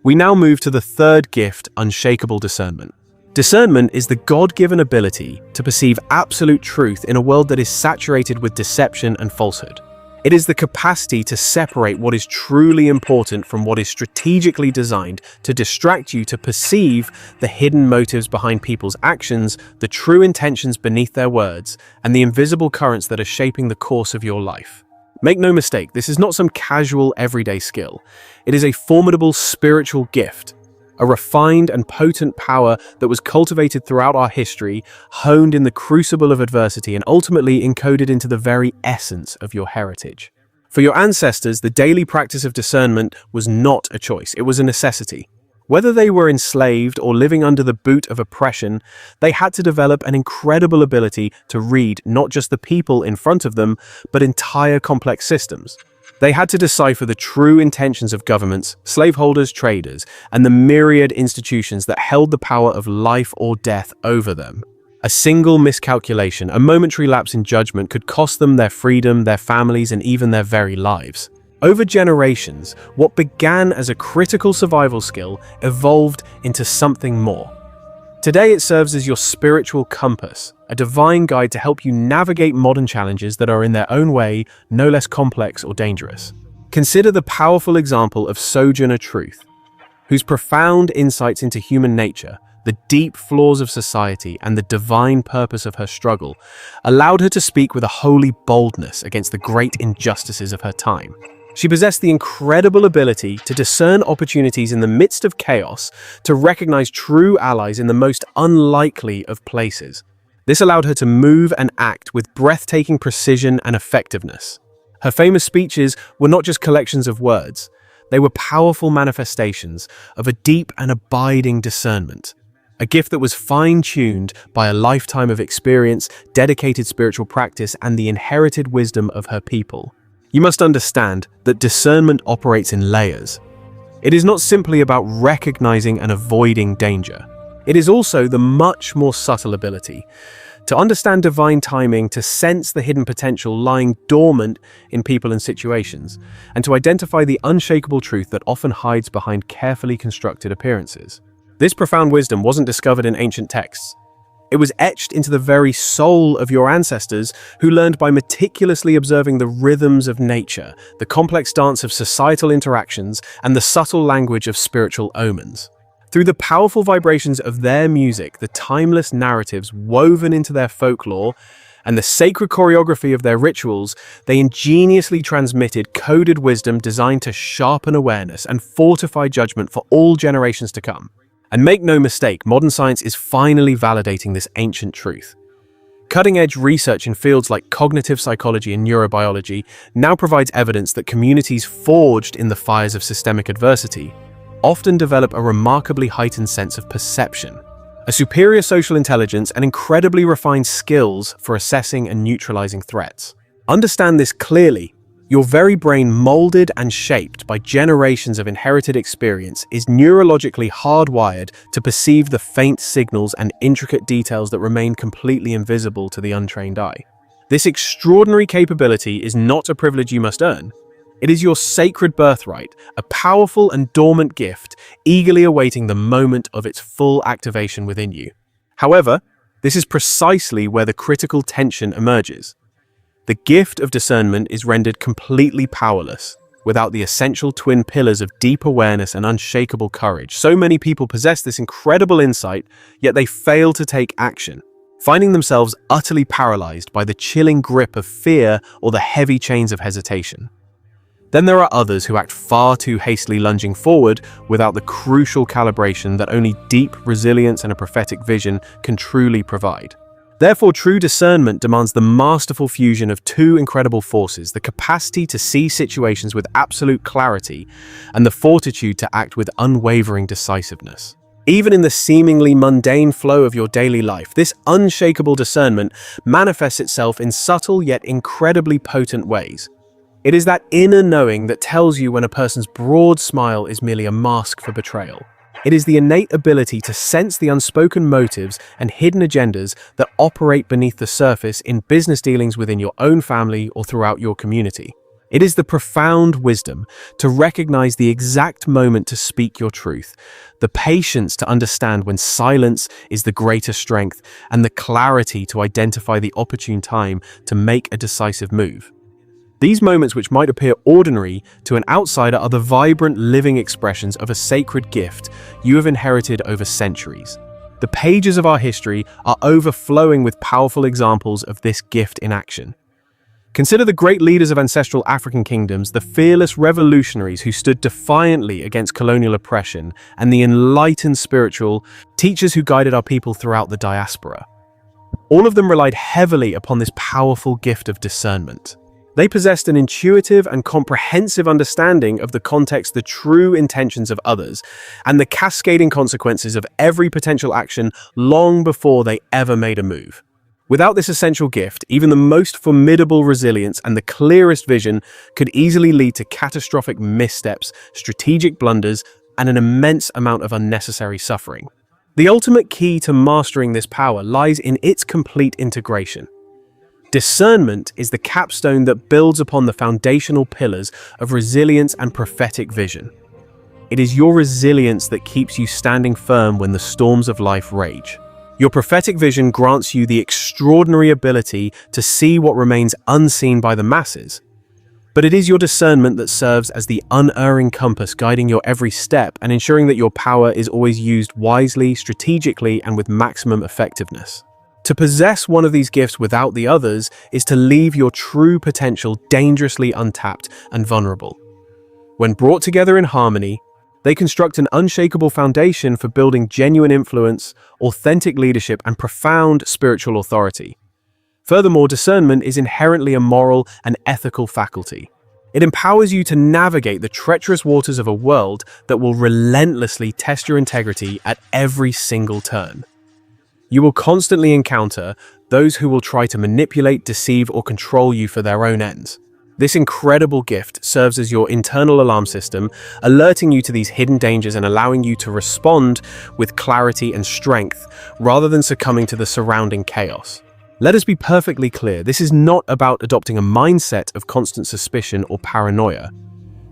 We now move to the third gift, unshakable discernment. Discernment is the God-given ability to perceive absolute truth in a world that is saturated with deception and falsehood. It is the capacity to separate what is truly important from what is strategically designed to distract you, to perceive the hidden motives behind people's actions, the true intentions beneath their words, and the invisible currents that are shaping the course of your life. Make no mistake, this is not some casual, everyday skill. It is a formidable spiritual gift, a refined and potent power that was cultivated throughout our history, honed in the crucible of adversity, and ultimately encoded into the very essence of your heritage. For your ancestors, the daily practice of discernment was not a choice, it was a necessity. Whether they were enslaved or living under the boot of oppression, they had to develop an incredible ability to read not just the people in front of them, but entire complex systems. They had to decipher the true intentions of governments, slaveholders, traders, and the myriad institutions that held the power of life or death over them. A single miscalculation, a momentary lapse in judgment could cost them their freedom, their families, and even their very lives. Over generations, what began as a critical survival skill evolved into something more. Today it serves as your spiritual compass, a divine guide to help you navigate modern challenges that are in their own way no less complex or dangerous. Consider the powerful example of Sojourner Truth, whose profound insights into human nature, the deep flaws of society, and the divine purpose of her struggle allowed her to speak with a holy boldness against the great injustices of her time. She possessed the incredible ability to discern opportunities in the midst of chaos, to recognize true allies in the most unlikely of places. This allowed her to move and act with breathtaking precision and effectiveness. Her famous speeches were not just collections of words, they were powerful manifestations of a deep and abiding discernment, a gift that was fine-tuned by a lifetime of experience, dedicated spiritual practice, and the inherited wisdom of her people. You must understand that discernment operates in layers. It is not simply about recognizing and avoiding danger. It is also the much more subtle ability to understand divine timing, to sense the hidden potential lying dormant in people and situations, and to identify the unshakable truth that often hides behind carefully constructed appearances. This profound wisdom wasn't discovered in ancient texts. It was etched into the very soul of your ancestors, who learned by meticulously observing the rhythms of nature, the complex dance of societal interactions, and the subtle language of spiritual omens. Through the powerful vibrations of their music, the timeless narratives woven into their folklore, and the sacred choreography of their rituals, they ingeniously transmitted coded wisdom designed to sharpen awareness and fortify judgment for all generations to come. And make no mistake, modern science is finally validating this ancient truth. Cutting-edge research in fields like cognitive psychology and neurobiology now provides evidence that communities forged in the fires of systemic adversity often develop a remarkably heightened sense of perception, a superior social intelligence, and incredibly refined skills for assessing and neutralizing threats. Understand this clearly. Your very brain, molded and shaped by generations of inherited experience, is neurologically hardwired to perceive the faint signals and intricate details that remain completely invisible to the untrained eye. This extraordinary capability is not a privilege you must earn. It is your sacred birthright, a powerful and dormant gift, eagerly awaiting the moment of its full activation within you. However, this is precisely where the critical tension emerges. The gift of discernment is rendered completely powerless without the essential twin pillars of deep awareness and unshakable courage. So many people possess this incredible insight, yet they fail to take action, finding themselves utterly paralyzed by the chilling grip of fear or the heavy chains of hesitation. Then there are others who act far too hastily, lunging forward without the crucial calibration that only deep resilience and a prophetic vision can truly provide. Therefore, true discernment demands the masterful fusion of two incredible forces: the capacity to see situations with absolute clarity and the fortitude to act with unwavering decisiveness. Even in the seemingly mundane flow of your daily life, this unshakable discernment manifests itself in subtle yet incredibly potent ways. It is that inner knowing that tells you when a person's broad smile is merely a mask for betrayal, It is the innate ability to sense the unspoken motives and hidden agendas that operate beneath the surface in business dealings within your own family or throughout your community. It is the profound wisdom to recognize the exact moment to speak your truth, the patience to understand when silence is the greater strength, and the clarity to identify the opportune time to make a decisive move. These moments, which might appear ordinary to an outsider, are the vibrant, living expressions of a sacred gift you have inherited over centuries. The pages of our history are overflowing with powerful examples of this gift in action. Consider the great leaders of ancestral African kingdoms, the fearless revolutionaries who stood defiantly against colonial oppression, and the enlightened spiritual teachers who guided our people throughout the diaspora. All of them relied heavily upon this powerful gift of discernment. They possessed an intuitive and comprehensive understanding of the context, the true intentions of others, and the cascading consequences of every potential action long before they ever made a move. Without this essential gift, even the most formidable resilience and the clearest vision could easily lead to catastrophic missteps, strategic blunders, and an immense amount of unnecessary suffering. The ultimate key to mastering this power lies in its complete integration. Discernment is the capstone that builds upon the foundational pillars of resilience and prophetic vision. It is your resilience that keeps you standing firm when the storms of life rage. Your prophetic vision grants you the extraordinary ability to see what remains unseen by the masses. But it is your discernment that serves as the unerring compass guiding your every step and ensuring that your power is always used wisely, strategically, and with maximum effectiveness. To possess one of these gifts without the others is to leave your true potential dangerously untapped and vulnerable. When brought together in harmony, they construct an unshakable foundation for building genuine influence, authentic leadership, and profound spiritual authority. Furthermore, discernment is inherently a moral and ethical faculty. It empowers you to navigate the treacherous waters of a world that will relentlessly test your integrity at every single turn. You will constantly encounter those who will try to manipulate, deceive, or control you for their own ends. This incredible gift serves as your internal alarm system, alerting you to these hidden dangers and allowing you to respond with clarity and strength rather than succumbing to the surrounding chaos. Let us be perfectly clear, this is not about adopting a mindset of constant suspicion or paranoia.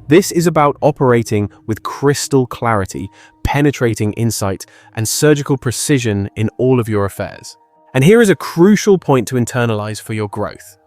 This is about operating with crystal clarity, penetrating insight, and surgical precision in all of your affairs. And here is a crucial point to internalize for your growth.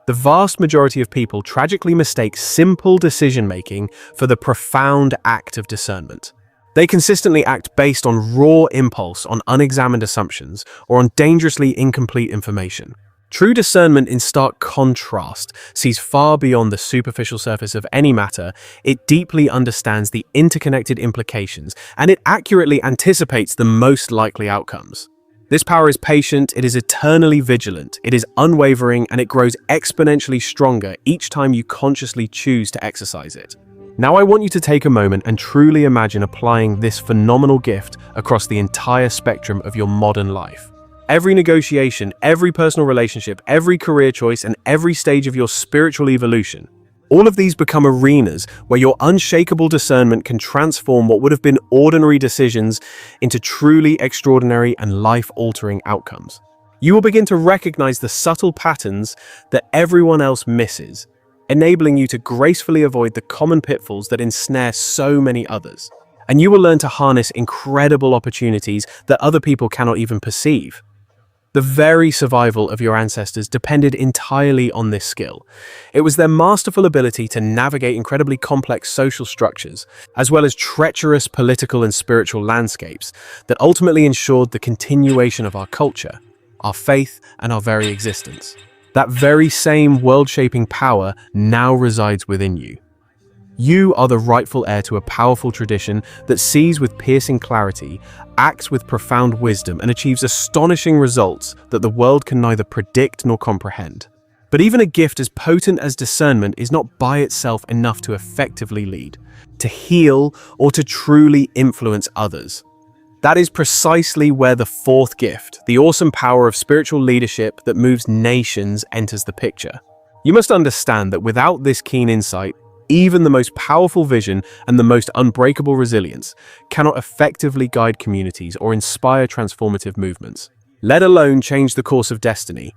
The vast majority of people tragically mistake simple decision-making for the profound act of discernment. They consistently act based on raw impulse, on unexamined assumptions, or on dangerously incomplete information. True discernment, in stark contrast, sees far beyond the superficial surface of any matter. It deeply understands the interconnected implications, and it accurately anticipates the most likely outcomes. This power is patient, it is eternally vigilant, it is unwavering, and it grows exponentially stronger each time you consciously choose to exercise it. Now I want you to take a moment and truly imagine applying this phenomenal gift across the entire spectrum of your modern life. Every negotiation, every personal relationship, every career choice, and every stage of your spiritual evolution. All of these become arenas where your unshakable discernment can transform what would have been ordinary decisions into truly extraordinary and life-altering outcomes. You will begin to recognize the subtle patterns that everyone else misses, enabling you to gracefully avoid the common pitfalls that ensnare so many others. And you will learn to harness incredible opportunities that other people cannot even perceive. The very survival of your ancestors depended entirely on this skill. It was their masterful ability to navigate incredibly complex social structures, as well as treacherous political and spiritual landscapes, that ultimately ensured the continuation of our culture, our faith, and our very existence. That very same world-shaping power now resides within you. You are the rightful heir to a powerful tradition that sees with piercing clarity, acts with profound wisdom, and achieves astonishing results that the world can neither predict nor comprehend. But even a gift as potent as discernment is not by itself enough to effectively lead, to heal, or to truly influence others. That is precisely where the fourth gift, the awesome power of spiritual leadership that moves nations, enters the picture. You must understand that without this keen insight, Even the most powerful vision and the most unbreakable resilience cannot effectively guide communities or inspire transformative movements, let alone change the course of destiny.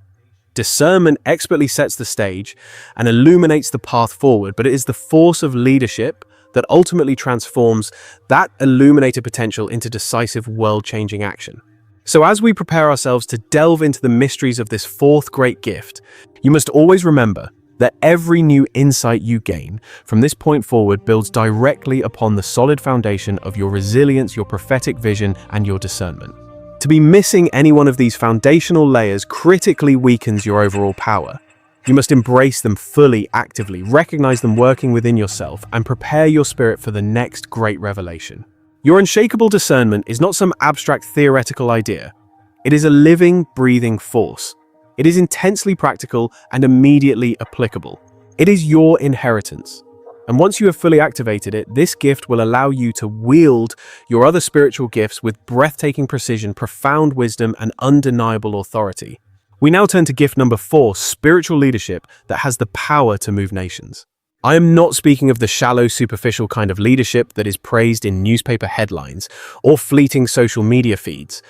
Discernment expertly sets the stage and illuminates the path forward, but it is the force of leadership that ultimately transforms that illuminated potential into decisive world-changing action. So as we prepare ourselves to delve into the mysteries of this fourth great gift, you must always remember that every new insight you gain from this point forward builds directly upon the solid foundation of your resilience, your prophetic vision, and your discernment. To be missing any one of these foundational layers critically weakens your overall power. You must embrace them fully, actively, recognize them working within yourself, and prepare your spirit for the next great revelation. Your unshakable discernment is not some abstract theoretical idea. It is a living, breathing force. It is intensely practical and immediately applicable. It is your inheritance. And once you have fully activated it, this gift will allow you to wield your other spiritual gifts with breathtaking precision, profound wisdom, and undeniable authority. We now turn to gift number 4, spiritual leadership that has the power to move nations. I am not speaking of the shallow, superficial kind of leadership that is praised in newspaper headlines or fleeting social media feeds,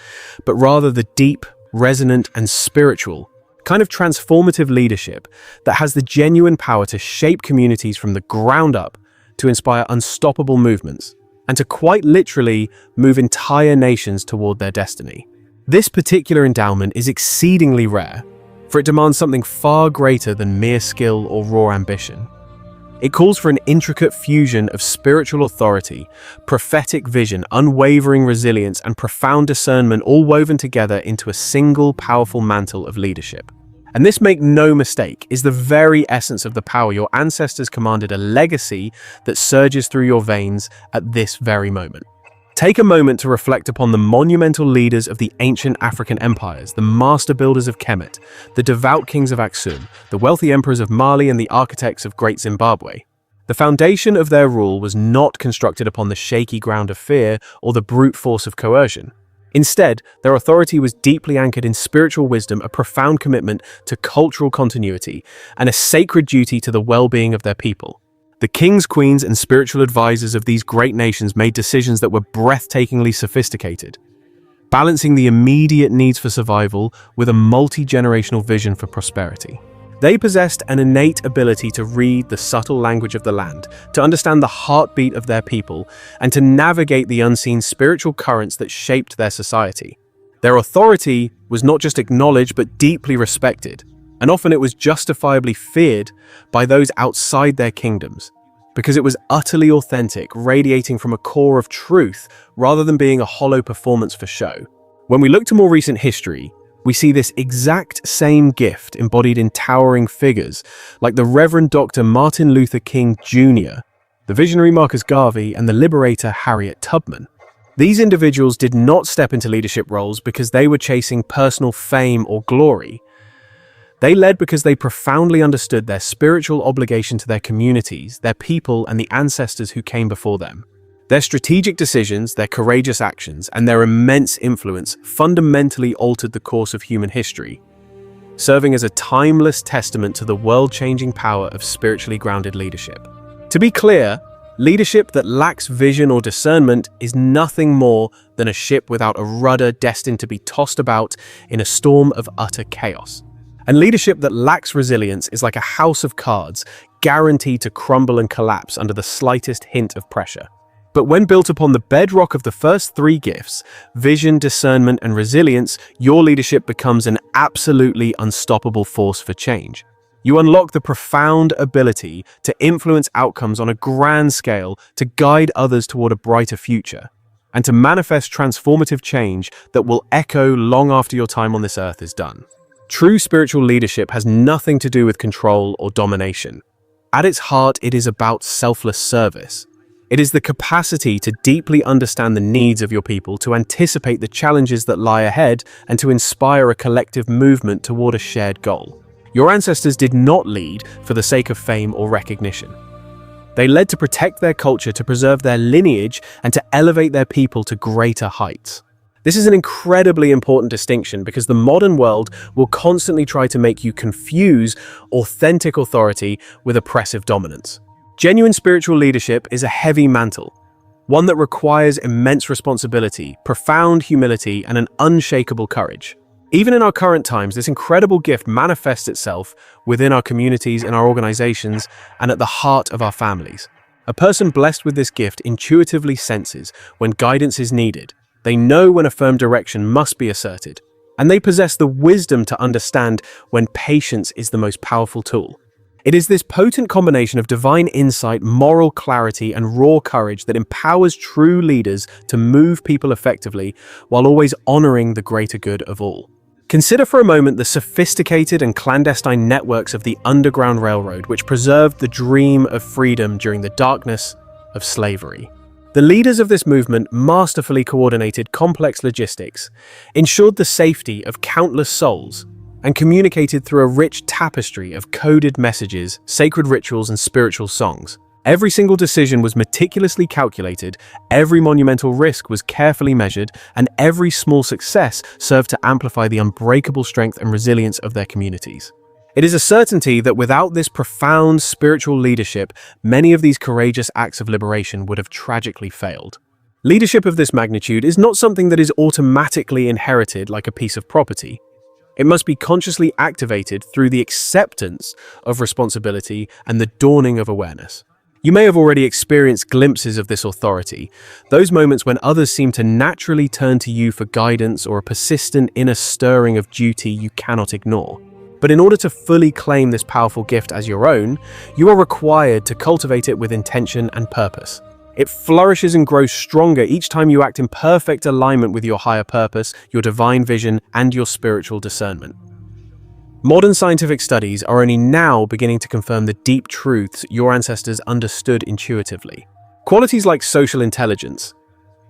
but rather the deep, resonant, and spiritual kind of transformative leadership that has the genuine power to shape communities from the ground up, to inspire unstoppable movements, and to quite literally move entire nations toward their destiny. This particular endowment is exceedingly rare, for it demands something far greater than mere skill or raw ambition. It calls for an intricate fusion of spiritual authority, prophetic vision, unwavering resilience, and profound discernment, all woven together into a single powerful mantle of leadership. And this, make no mistake, is the very essence of the power your ancestors commanded, a legacy that surges through your veins at this very moment. Take a moment to reflect upon the monumental leaders of the ancient African empires, the master builders of Kemet, the devout kings of Aksum, the wealthy emperors of Mali, and the architects of Great Zimbabwe. The foundation of their rule was not constructed upon the shaky ground of fear or the brute force of coercion. Instead, their authority was deeply anchored in spiritual wisdom, a profound commitment to cultural continuity, and a sacred duty to the well-being of their people. The kings, queens, and spiritual advisors of these great nations made decisions that were breathtakingly sophisticated, balancing the immediate needs for survival with a multi-generational vision for prosperity. They possessed an innate ability to read the subtle language of the land, to understand the heartbeat of their people, and to navigate the unseen spiritual currents that shaped their society. Their authority was not just acknowledged but deeply respected, and often it was justifiably feared by those outside their kingdoms, because it was utterly authentic, radiating from a core of truth rather than being a hollow performance for show. When we look to more recent history, we see this exact same gift embodied in towering figures like the Reverend Dr. Martin Luther King Jr., the visionary Marcus Garvey, and the liberator Harriet Tubman. These individuals did not step into leadership roles because they were chasing personal fame or glory. They led because they profoundly understood their spiritual obligation to their communities, their people, and the ancestors who came before them. Their strategic decisions, their courageous actions, and their immense influence fundamentally altered the course of human history, serving as a timeless testament to the world-changing power of spiritually grounded leadership. To be clear, leadership that lacks vision or discernment is nothing more than a ship without a rudder, destined to be tossed about in a storm of utter chaos. And leadership that lacks resilience is like a house of cards, guaranteed to crumble and collapse under the slightest hint of pressure. But when built upon the bedrock of the first 3 gifts, vision, discernment, and resilience, your leadership becomes an absolutely unstoppable force for change. You unlock the profound ability to influence outcomes on a grand scale, to guide others toward a brighter future, and to manifest transformative change that will echo long after your time on this earth is done. True spiritual leadership has nothing to do with control or domination. At its heart, it is about selfless service. It is the capacity to deeply understand the needs of your people, to anticipate the challenges that lie ahead, and to inspire a collective movement toward a shared goal. Your ancestors did not lead for the sake of fame or recognition. They led to protect their culture, to preserve their lineage, and to elevate their people to greater heights. This is an incredibly important distinction because the modern world will constantly try to make you confuse authentic authority with oppressive dominance. Genuine spiritual leadership is a heavy mantle, one that requires immense responsibility, profound humility, and an unshakable courage. Even in our current times, this incredible gift manifests itself within our communities, in our organizations, and at the heart of our families. A person blessed with this gift intuitively senses when guidance is needed. They know when a firm direction must be asserted, and they possess the wisdom to understand when patience is the most powerful tool. It is this potent combination of divine insight, moral clarity, and raw courage that empowers true leaders to move people effectively while always honoring the greater good of all. Consider for a moment the sophisticated and clandestine networks of the Underground Railroad, which preserved the dream of freedom during the darkness of slavery. The leaders of this movement masterfully coordinated complex logistics, ensured the safety of countless souls, and communicated through a rich tapestry of coded messages, sacred rituals, and spiritual songs. Every single decision was meticulously calculated, every monumental risk was carefully measured, and every small success served to amplify the unbreakable strength and resilience of their communities. It is a certainty that without this profound spiritual leadership, many of these courageous acts of liberation would have tragically failed. Leadership of this magnitude is not something that is automatically inherited like a piece of property. It must be consciously activated through the acceptance of responsibility and the dawning of awareness. You may have already experienced glimpses of this authority, those moments when others seem to naturally turn to you for guidance or a persistent inner stirring of duty you cannot ignore. But in order to fully claim this powerful gift as your own, you are required to cultivate it with intention and purpose. It flourishes and grows stronger each time you act in perfect alignment with your higher purpose, your divine vision, and your spiritual discernment. Modern scientific studies are only now beginning to confirm the deep truths your ancestors understood intuitively. Qualities like social intelligence,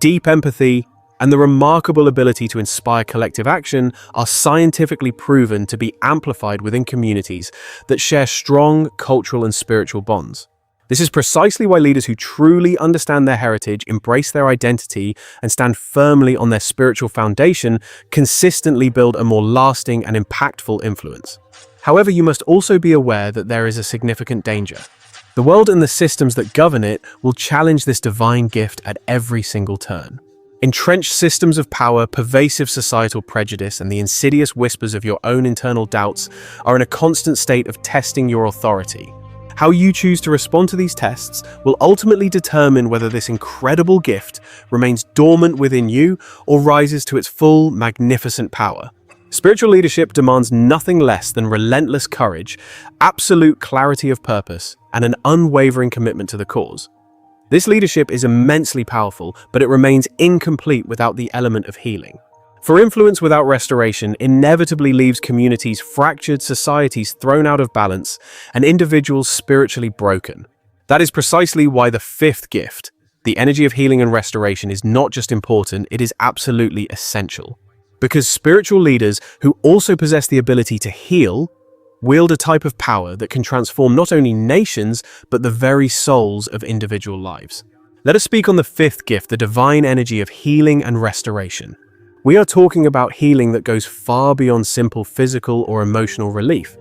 deep empathy, and the remarkable ability to inspire collective action are scientifically proven to be amplified within communities that share strong cultural and spiritual bonds. This is precisely why leaders who truly understand their heritage, embrace their identity, and stand firmly on their spiritual foundation consistently build a more lasting and impactful influence. However, you must also be aware that there is a significant danger. The world and the systems that govern it will challenge this divine gift at every single turn. Entrenched systems of power, pervasive societal prejudice, and the insidious whispers of your own internal doubts are in a constant state of testing your authority. How you choose to respond to these tests will ultimately determine whether this incredible gift remains dormant within you or rises to its full, magnificent power. Spiritual leadership demands nothing less than relentless courage, absolute clarity of purpose, and an unwavering commitment to the cause. This leadership is immensely powerful, but it remains incomplete without the element of healing. For influence without restoration inevitably leaves communities fractured, societies thrown out of balance, and individuals spiritually broken. That is precisely why the fifth gift, the energy of healing and restoration, is not just important, it is absolutely essential. Because spiritual leaders who also possess the ability to heal wield a type of power that can transform not only nations, but the very souls of individual lives. Let us speak on the fifth gift, the divine energy of healing and restoration. We are talking about healing that goes far beyond simple physical or emotional relief.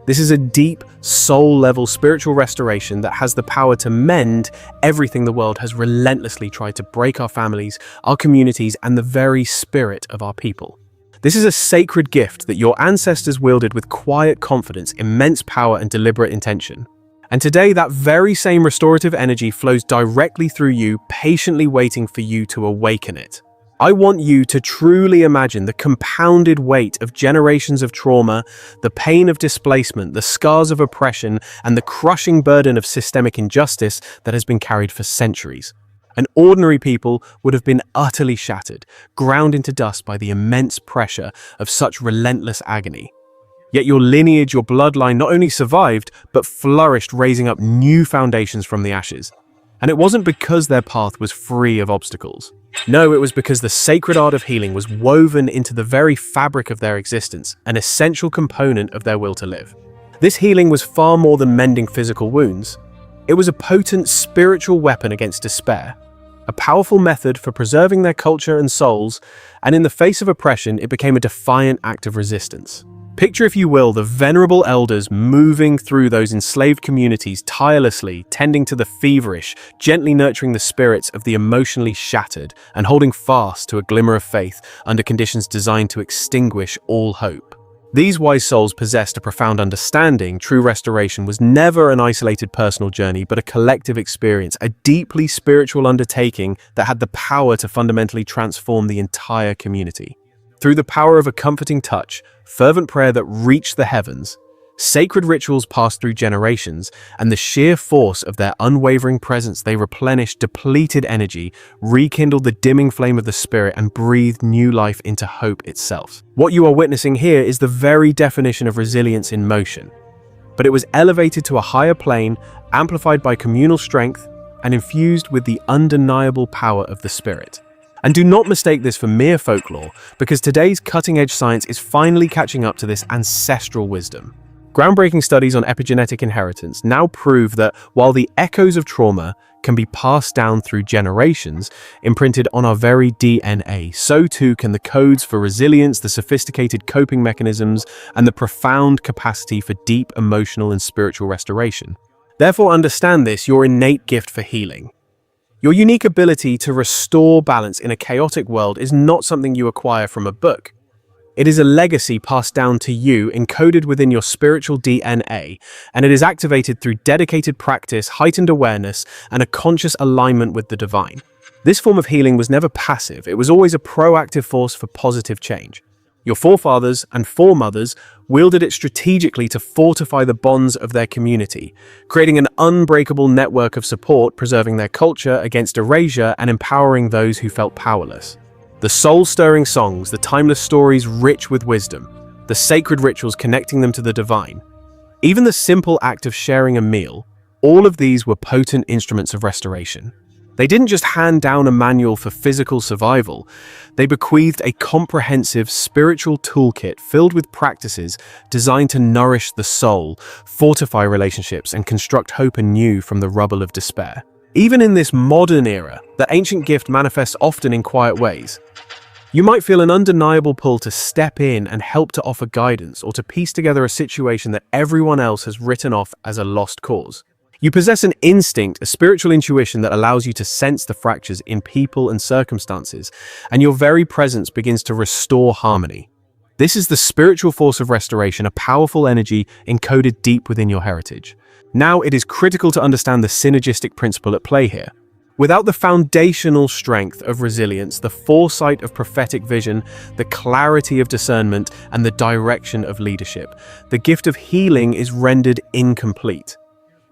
This is a deep, soul-level spiritual restoration that has the power to mend everything the world has relentlessly tried to break: our families, our communities, and the very spirit of our people. This is a sacred gift that your ancestors wielded with quiet confidence, immense power, and deliberate intention. And today, that very same restorative energy flows directly through you, patiently waiting for you to awaken it. I want you to truly imagine the compounded weight of generations of trauma, the pain of displacement, the scars of oppression, and the crushing burden of systemic injustice that has been carried for centuries. And ordinary people would have been utterly shattered, ground into dust by the immense pressure of such relentless agony. Yet your lineage, your bloodline not only survived, but flourished, raising up new foundations from the ashes. And it wasn't because their path was free of obstacles. No, it was because the sacred art of healing was woven into the very fabric of their existence, an essential component of their will to live. This healing was far more than mending physical wounds. It was a potent spiritual weapon against despair, a powerful method for preserving their culture and souls, and in the face of oppression, it became a defiant act of resistance. Picture, if you will, the venerable elders moving through those enslaved communities tirelessly, tending to the feverish, gently nurturing the spirits of the emotionally shattered, and holding fast to a glimmer of faith under conditions designed to extinguish all hope. These wise souls possessed a profound understanding. True restoration was never an isolated personal journey, but a collective experience, a deeply spiritual undertaking that had the power to fundamentally transform the entire community. Through the power of a comforting touch, fervent prayer that reached the heavens, sacred rituals passed through generations, and the sheer force of their unwavering presence, they replenished depleted energy, rekindled the dimming flame of the spirit, and breathed new life into hope itself. What you are witnessing here is the very definition of resilience in motion, but it was elevated to a higher plane, amplified by communal strength, and infused with the undeniable power of the spirit. And do not mistake this for mere folklore, because today's cutting-edge science is finally catching up to this ancestral wisdom. Groundbreaking studies on epigenetic inheritance now prove that while the echoes of trauma can be passed down through generations, imprinted on our very DNA, so too can the codes for resilience, the sophisticated coping mechanisms, and the profound capacity for deep emotional and spiritual restoration. Therefore, understand this, your innate gift for healing. Your unique ability to restore balance in a chaotic world is not something you acquire from a book. It is a legacy passed down to you, encoded within your spiritual DNA, and it is activated through dedicated practice, heightened awareness, and a conscious alignment with the divine. This form of healing was never passive, it was always a proactive force for positive change. Your forefathers and foremothers wielded it strategically to fortify the bonds of their community, creating an unbreakable network of support, preserving their culture against erasure and empowering those who felt powerless. The soul-stirring songs, the timeless stories rich with wisdom, the sacred rituals connecting them to the divine, even the simple act of sharing a meal, all of these were potent instruments of restoration. They didn't just hand down a manual for physical survival, they bequeathed a comprehensive spiritual toolkit filled with practices designed to nourish the soul, fortify relationships, and construct hope anew from the rubble of despair. Even in this modern era, the ancient gift manifests often in quiet ways. You might feel an undeniable pull to step in and help to offer guidance, or to piece together a situation that everyone else has written off as a lost cause. You possess an instinct, a spiritual intuition that allows you to sense the fractures in people and circumstances, and your very presence begins to restore harmony. This is the spiritual force of restoration, a powerful energy encoded deep within your heritage. Now, it is critical to understand the synergistic principle at play here. Without the foundational strength of resilience, the foresight of prophetic vision, the clarity of discernment, and the direction of leadership, the gift of healing is rendered incomplete.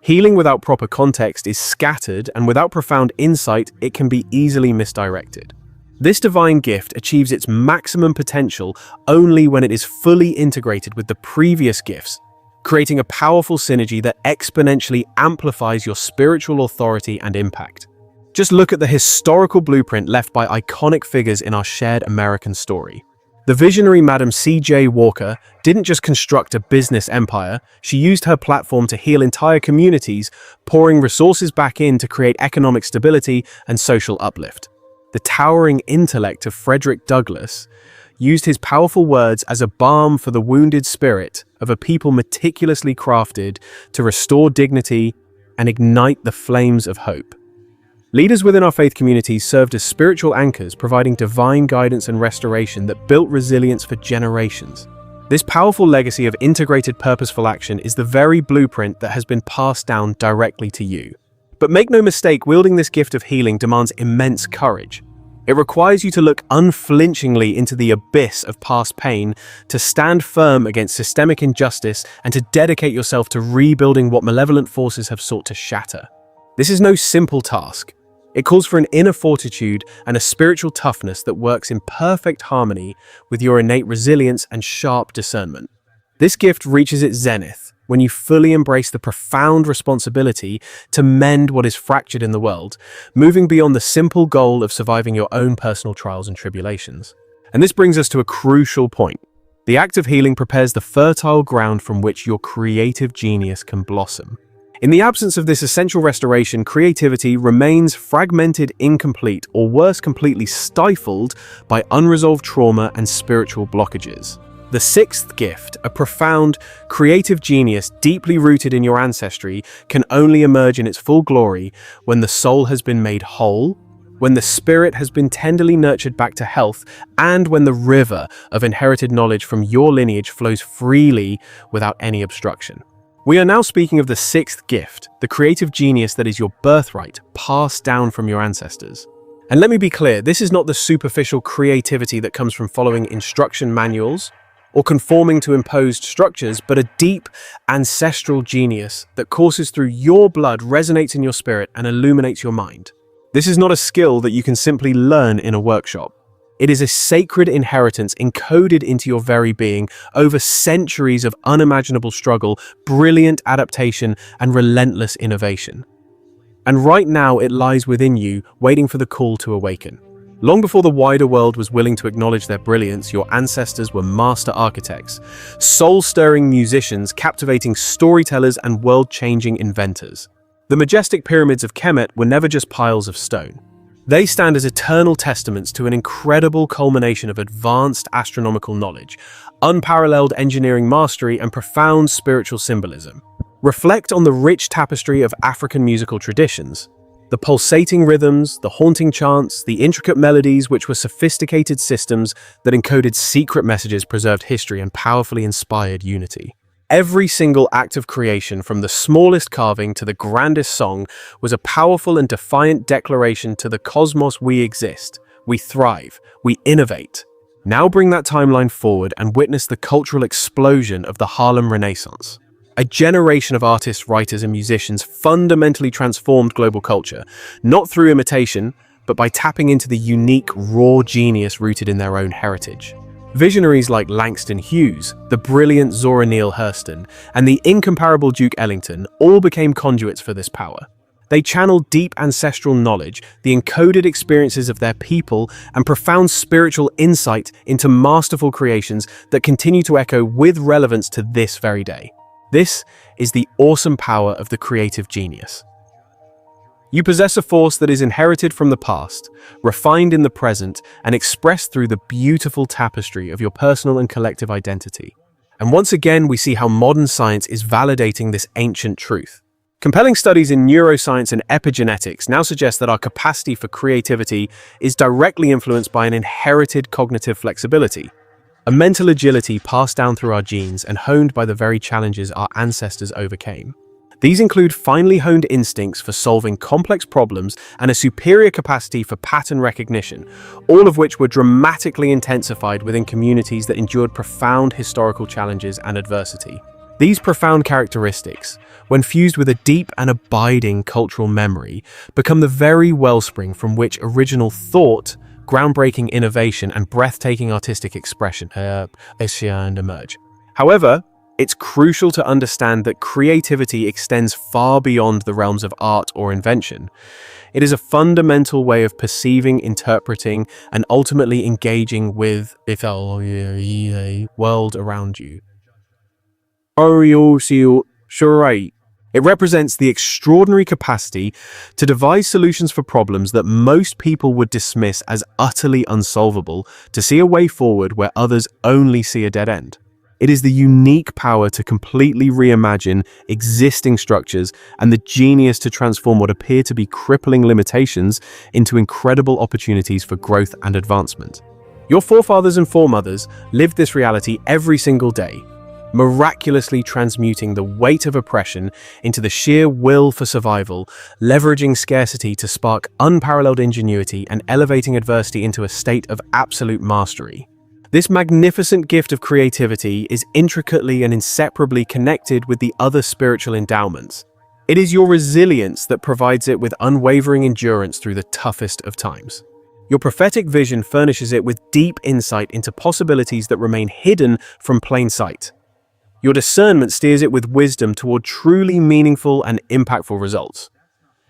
Healing without proper context is scattered, and without profound insight, it can be easily misdirected. This divine gift achieves its maximum potential only when it is fully integrated with the previous gifts, creating a powerful synergy that exponentially amplifies your spiritual authority and impact. Just look at the historical blueprint left by iconic figures in our shared American story. The visionary Madam C.J. Walker didn't just construct a business empire, she used her platform to heal entire communities, pouring resources back in to create economic stability and social uplift. The towering intellect of Frederick Douglass used his powerful words as a balm for the wounded spirit of a people meticulously crafted to restore dignity and ignite the flames of hope. Leaders within our faith communities served as spiritual anchors, providing divine guidance and restoration that built resilience for generations. This powerful legacy of integrated purposeful action is the very blueprint that has been passed down directly to you. But make no mistake, wielding this gift of healing demands immense courage. It requires you to look unflinchingly into the abyss of past pain, to stand firm against systemic injustice, and to dedicate yourself to rebuilding what malevolent forces have sought to shatter. This is no simple task. It calls for an inner fortitude and a spiritual toughness that works in perfect harmony with your innate resilience and sharp discernment. This gift reaches its zenith when you fully embrace the profound responsibility to mend what is fractured in the world, moving beyond the simple goal of surviving your own personal trials and tribulations. And this brings us to a crucial point. The act of healing prepares the fertile ground from which your creative genius can blossom. In the absence of this essential restoration, creativity remains fragmented, incomplete, or worse, completely stifled by unresolved trauma and spiritual blockages. The sixth gift, a profound, creative genius deeply rooted in your ancestry, can only emerge in its full glory when the soul has been made whole, when the spirit has been tenderly nurtured back to health, and when the river of inherited knowledge from your lineage flows freely without any obstruction. We are now speaking of the sixth gift, the creative genius that is your birthright, passed down from your ancestors. And let me be clear, this is not the superficial creativity that comes from following instruction manuals or conforming to imposed structures, but a deep ancestral genius that courses through your blood, resonates in your spirit, and illuminates your mind. This is not a skill that you can simply learn in a workshop. It is a sacred inheritance encoded into your very being over centuries of unimaginable struggle, brilliant adaptation, and relentless innovation. And right now it lies within you, waiting for the call to awaken. Long before the wider world was willing to acknowledge their brilliance, your ancestors were master architects, soul-stirring musicians, captivating storytellers, and world-changing inventors. The majestic pyramids of Kemet were never just piles of stone. They stand as eternal testaments to an incredible culmination of advanced astronomical knowledge, unparalleled engineering mastery, and profound spiritual symbolism. Reflect on the rich tapestry of African musical traditions. The pulsating rhythms, the haunting chants, the intricate melodies, which were sophisticated systems that encoded secret messages, preserved history, and powerfully inspired unity. Every single act of creation, from the smallest carving to the grandest song, was a powerful and defiant declaration to the cosmos: we exist, we thrive, we innovate. Now bring that timeline forward and witness the cultural explosion of the Harlem Renaissance. A generation of artists, writers, and musicians fundamentally transformed global culture, not through imitation, but by tapping into the unique, raw genius rooted in their own heritage. Visionaries like Langston Hughes, the brilliant Zora Neale Hurston, and the incomparable Duke Ellington all became conduits for this power. They channeled deep ancestral knowledge, the encoded experiences of their people, and profound spiritual insight into masterful creations that continue to echo with relevance to this very day. This is the awesome power of the creative genius. You possess a force that is inherited from the past, refined in the present, and expressed through the beautiful tapestry of your personal and collective identity. And once again, we see how modern science is validating this ancient truth. Compelling studies in neuroscience and epigenetics now suggest that our capacity for creativity is directly influenced by an inherited cognitive flexibility, a mental agility passed down through our genes and honed by the very challenges our ancestors overcame. These include finely honed instincts for solving complex problems and a superior capacity for pattern recognition, all of which were dramatically intensified within communities that endured profound historical challenges and adversity. These profound characteristics, when fused with a deep and abiding cultural memory, become the very wellspring from which original thought, groundbreaking innovation, and breathtaking artistic expression emerge. However, it's crucial to understand that creativity extends far beyond the realms of art or invention. It is a fundamental way of perceiving, interpreting, and ultimately engaging with the world around you. It represents the extraordinary capacity to devise solutions for problems that most people would dismiss as utterly unsolvable, to see a way forward where others only see a dead end. It is the unique power to completely reimagine existing structures and the genius to transform what appear to be crippling limitations into incredible opportunities for growth and advancement. Your forefathers and foremothers lived this reality every single day, miraculously transmuting the weight of oppression into the sheer will for survival, leveraging scarcity to spark unparalleled ingenuity, and elevating adversity into a state of absolute mastery. This magnificent gift of creativity is intricately and inseparably connected with the other spiritual endowments. It is your resilience that provides it with unwavering endurance through the toughest of times. Your prophetic vision furnishes it with deep insight into possibilities that remain hidden from plain sight. Your discernment steers it with wisdom toward truly meaningful and impactful results.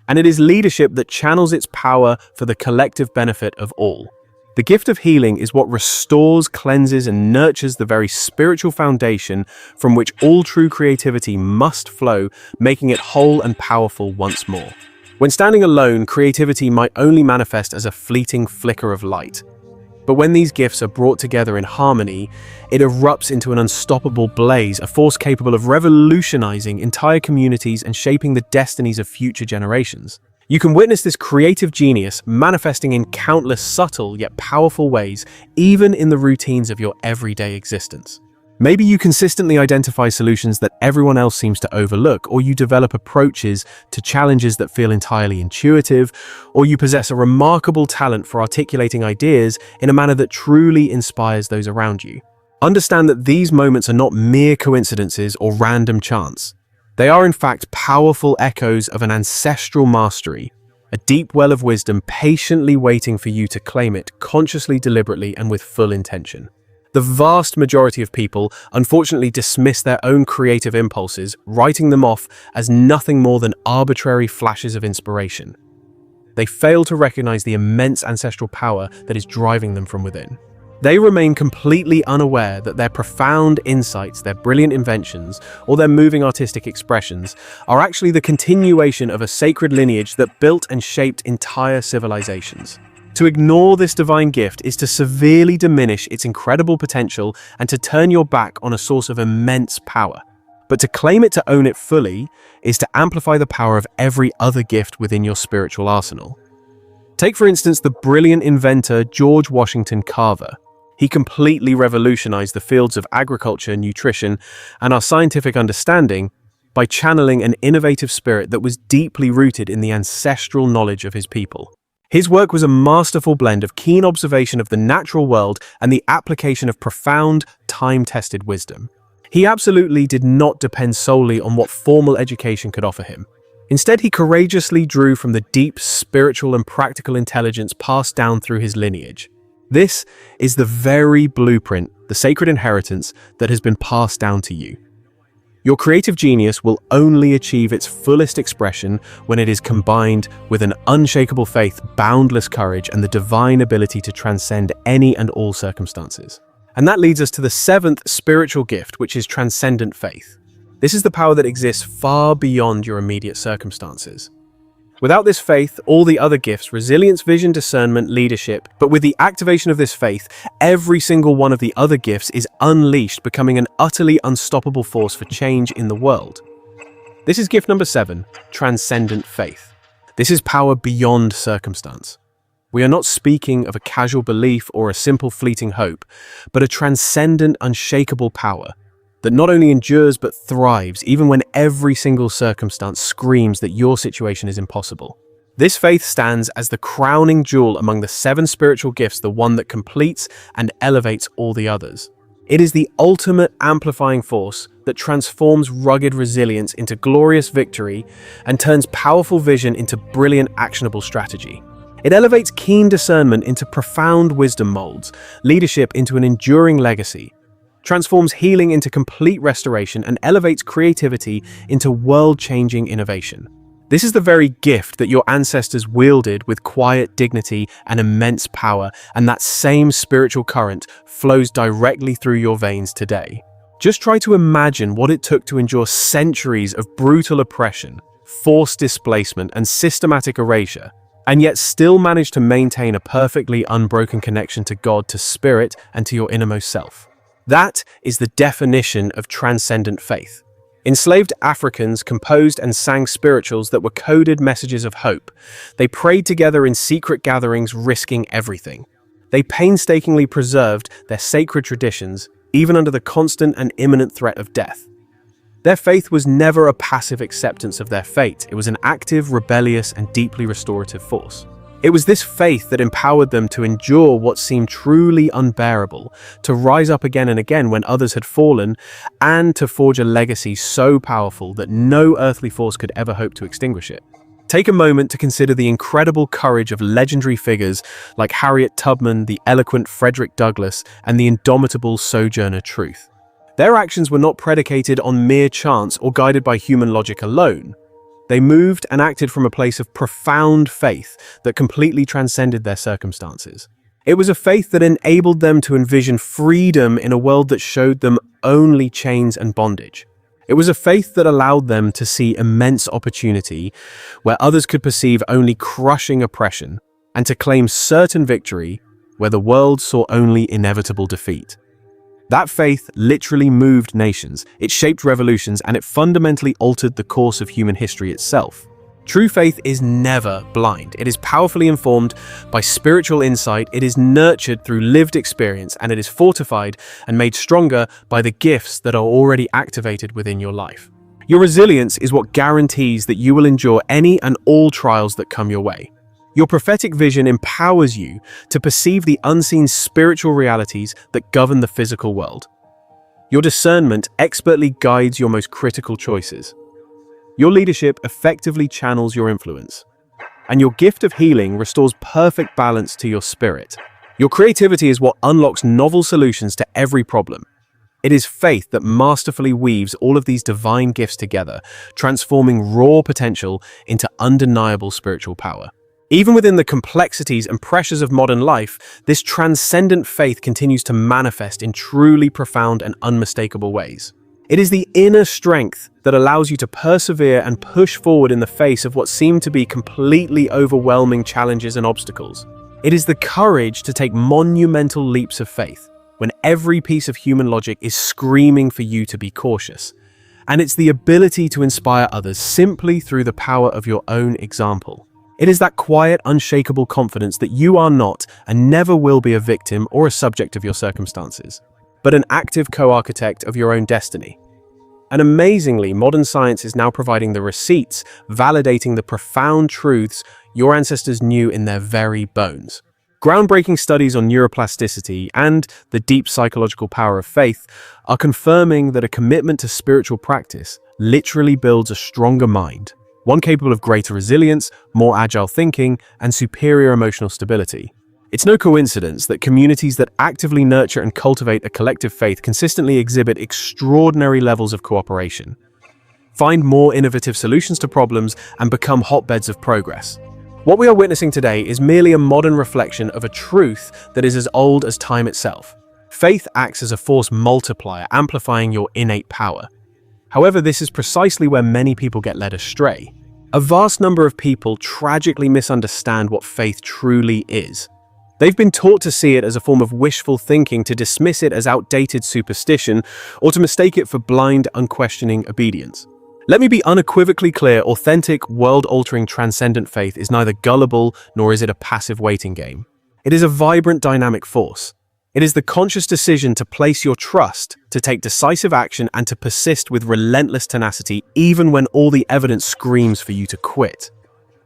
And it is leadership that channels its power for the collective benefit of all. The gift of healing is what restores, cleanses, and nurtures the very spiritual foundation from which all true creativity must flow, making it whole and powerful once more. When standing alone, creativity might only manifest as a fleeting flicker of light. But when these gifts are brought together in harmony, it erupts into an unstoppable blaze, a force capable of revolutionizing entire communities and shaping the destinies of future generations. You can witness this creative genius manifesting in countless subtle yet powerful ways, even in the routines of your everyday existence. Maybe you consistently identify solutions that everyone else seems to overlook, or you develop approaches to challenges that feel entirely intuitive, or you possess a remarkable talent for articulating ideas in a manner that truly inspires those around you. Understand that these moments are not mere coincidences or random chance. They are in fact powerful echoes of an ancestral mastery, a deep well of wisdom patiently waiting for you to claim it consciously, deliberately, and with full intention. The vast majority of people unfortunately dismiss their own creative impulses, writing them off as nothing more than arbitrary flashes of inspiration. They fail to recognize the immense ancestral power that is driving them from within. They remain completely unaware that their profound insights, their brilliant inventions, or their moving artistic expressions are actually the continuation of a sacred lineage that built and shaped entire civilizations. To ignore this divine gift is to severely diminish its incredible potential and to turn your back on a source of immense power. But to claim it, to own it fully, is to amplify the power of every other gift within your spiritual arsenal. Take, for instance, the brilliant inventor George Washington Carver. He completely revolutionized the fields of agriculture, nutrition, and our scientific understanding by channeling an innovative spirit that was deeply rooted in the ancestral knowledge of his people. His work was a masterful blend of keen observation of the natural world and the application of profound, time-tested wisdom. He absolutely did not depend solely on what formal education could offer him. Instead, he courageously drew from the deep spiritual and practical intelligence passed down through his lineage. This is the very blueprint, the sacred inheritance that has been passed down to you. Your creative genius will only achieve its fullest expression when it is combined with an unshakable faith, boundless courage, and the divine ability to transcend any and all circumstances. And that leads us to the seventh spiritual gift, which is transcendent faith. This is the power that exists far beyond your immediate circumstances. Without this faith, all the other gifts, resilience, vision, discernment, leadership, but with the activation of this faith, every single one of the other gifts is unleashed, becoming an utterly unstoppable force for change in the world. This is gift number 7, transcendent faith. This is power beyond circumstance. We are not speaking of a casual belief or a simple fleeting hope, but a transcendent, unshakable power that not only endures but thrives even when every single circumstance screams that your situation is impossible. This faith stands as the crowning jewel among the 7 spiritual gifts, the one that completes and elevates all the others. It is the ultimate amplifying force that transforms rugged resilience into glorious victory and turns powerful vision into brilliant, actionable strategy. It elevates keen discernment into profound wisdom molds, leadership into an enduring legacy, transforms healing into complete restoration, and elevates creativity into world-changing innovation. This is the very gift that your ancestors wielded with quiet dignity and immense power, and that same spiritual current flows directly through your veins today. Just try to imagine what it took to endure centuries of brutal oppression, forced displacement, and systematic erasure, and yet still manage to maintain a perfectly unbroken connection to God, to spirit, and to your innermost self. That is the definition of transcendent faith. Enslaved Africans composed and sang spirituals that were coded messages of hope. They prayed together in secret gatherings, risking everything. They painstakingly preserved their sacred traditions, even under the constant and imminent threat of death. Their faith was never a passive acceptance of their fate. It was an active, rebellious, and deeply restorative force. It was this faith that empowered them to endure what seemed truly unbearable, to rise up again and again when others had fallen, and to forge a legacy so powerful that no earthly force could ever hope to extinguish it. Take a moment to consider the incredible courage of legendary figures like Harriet Tubman, the eloquent Frederick Douglass, and the indomitable Sojourner Truth. Their actions were not predicated on mere chance or guided by human logic alone. They moved and acted from a place of profound faith that completely transcended their circumstances. It was a faith that enabled them to envision freedom in a world that showed them only chains and bondage. It was a faith that allowed them to see immense opportunity where others could perceive only crushing oppression, and to claim certain victory where the world saw only inevitable defeat. That faith literally moved nations, it shaped revolutions, and it fundamentally altered the course of human history itself. True faith is never blind. It is powerfully informed by spiritual insight, it is nurtured through lived experience, and it is fortified and made stronger by the gifts that are already activated within your life. Your resilience is what guarantees that you will endure any and all trials that come your way. Your prophetic vision empowers you to perceive the unseen spiritual realities that govern the physical world. Your discernment expertly guides your most critical choices. Your leadership effectively channels your influence. And your gift of healing restores perfect balance to your spirit. Your creativity is what unlocks novel solutions to every problem. It is faith that masterfully weaves all of these divine gifts together, transforming raw potential into undeniable spiritual power. Even within the complexities and pressures of modern life, this transcendent faith continues to manifest in truly profound and unmistakable ways. It is the inner strength that allows you to persevere and push forward in the face of what seem to be completely overwhelming challenges and obstacles. It is the courage to take monumental leaps of faith when every piece of human logic is screaming for you to be cautious. And it's the ability to inspire others simply through the power of your own example. It is that quiet, unshakable confidence that you are not and never will be a victim or a subject of your circumstances, but an active co-architect of your own destiny. And amazingly, modern science is now providing the receipts, validating the profound truths your ancestors knew in their very bones. Groundbreaking studies on neuroplasticity and the deep psychological power of faith are confirming that a commitment to spiritual practice literally builds a stronger mind, one capable of greater resilience, more agile thinking, and superior emotional stability. It's no coincidence that communities that actively nurture and cultivate a collective faith consistently exhibit extraordinary levels of cooperation, find more innovative solutions to problems, and become hotbeds of progress. What we are witnessing today is merely a modern reflection of a truth that is as old as time itself. Faith acts as a force multiplier, amplifying your innate power. However, this is precisely where many people get led astray. A vast number of people tragically misunderstand what faith truly is. They've been taught to see it as a form of wishful thinking, to dismiss it as outdated superstition, or to mistake it for blind, unquestioning obedience. Let me be unequivocally clear, authentic, world-altering, transcendent faith is neither gullible nor is it a passive waiting game. It is a vibrant, dynamic force. It is the conscious decision to place your trust, to take decisive action, and to persist with relentless tenacity even when all the evidence screams for you to quit.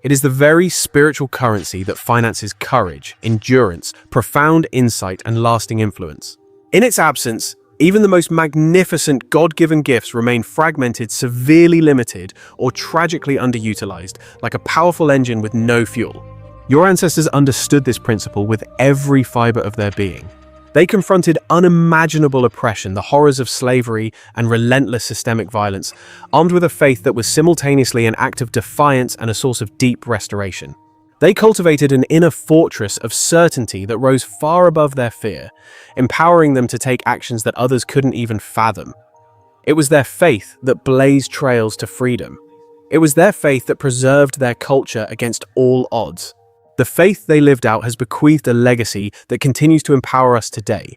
It is the very spiritual currency that finances courage, endurance, profound insight, and lasting influence. In its absence, even the most magnificent God-given gifts remain fragmented, severely limited, or tragically underutilized, like a powerful engine with no fuel. Your ancestors understood this principle with every fiber of their being. They confronted unimaginable oppression, the horrors of slavery, and relentless systemic violence, armed with a faith that was simultaneously an act of defiance and a source of deep restoration. They cultivated an inner fortress of certainty that rose far above their fear, empowering them to take actions that others couldn't even fathom. It was their faith that blazed trails to freedom. It was their faith that preserved their culture against all odds. The faith they lived out has bequeathed a legacy that continues to empower us today.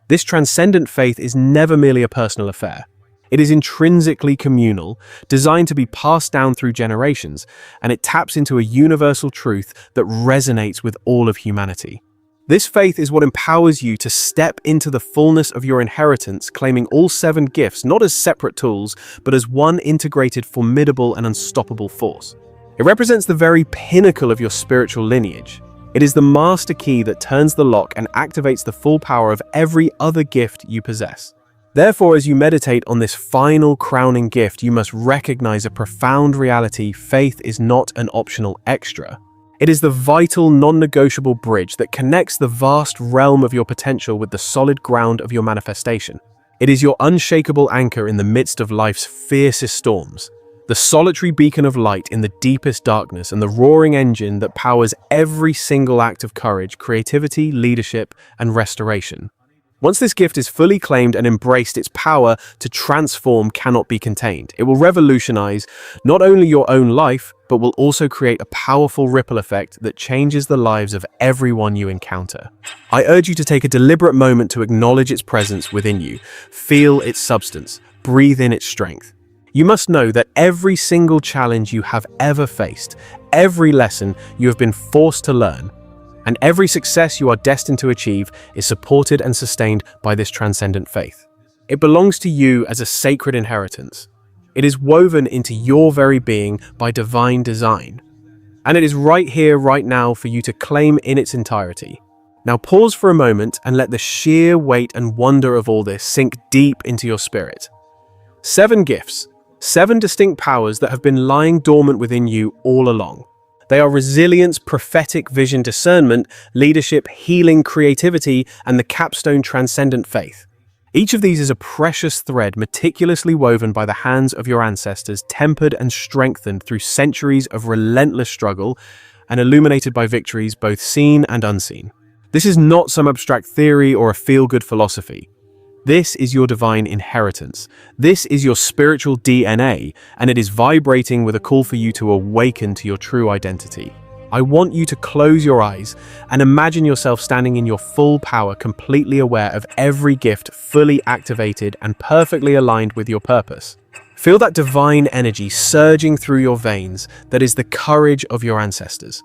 This transcendent faith is never merely a personal affair. It is intrinsically communal, designed to be passed down through generations, and it taps into a universal truth that resonates with all of humanity. This faith is what empowers you to step into the fullness of your inheritance, claiming all 7 gifts not as separate tools, but as one integrated, formidable, and unstoppable force. It represents the very pinnacle of your spiritual lineage. It is the master key that turns the lock and activates the full power of every other gift you possess. Therefore, as you meditate on this final crowning gift, you must recognize a profound reality: faith is not an optional extra. It is the vital, non-negotiable bridge that connects the vast realm of your potential with the solid ground of your manifestation. It is your unshakable anchor in the midst of life's fiercest storms, the solitary beacon of light in the deepest darkness, and the roaring engine that powers every single act of courage, creativity, leadership, and restoration. Once this gift is fully claimed and embraced, its power to transform cannot be contained. It will revolutionize not only your own life, but will also create a powerful ripple effect that changes the lives of everyone you encounter. I urge you to take a deliberate moment to acknowledge its presence within you, feel its substance, breathe in its strength. You must know that every single challenge you have ever faced, every lesson you have been forced to learn, and every success you are destined to achieve is supported and sustained by this transcendent faith. It belongs to you as a sacred inheritance. It is woven into your very being by divine design. And it is right here, right now, for you to claim in its entirety. Now pause for a moment and let the sheer weight and wonder of all this sink deep into your spirit. 7 gifts, 7 distinct powers that have been lying dormant within you all along. They are resilience, prophetic vision, discernment, leadership, healing, creativity, and the capstone transcendent faith. Each of these is a precious thread meticulously woven by the hands of your ancestors, tempered and strengthened through centuries of relentless struggle, and illuminated by victories both seen and unseen. This is not some abstract theory or a feel-good philosophy. This is your divine inheritance. This is your spiritual DNA, and it is vibrating with a call for you to awaken to your true identity. I want you to close your eyes and imagine yourself standing in your full power, completely aware of every gift fully activated and perfectly aligned with your purpose. Feel that divine energy surging through your veins that is the courage of your ancestors.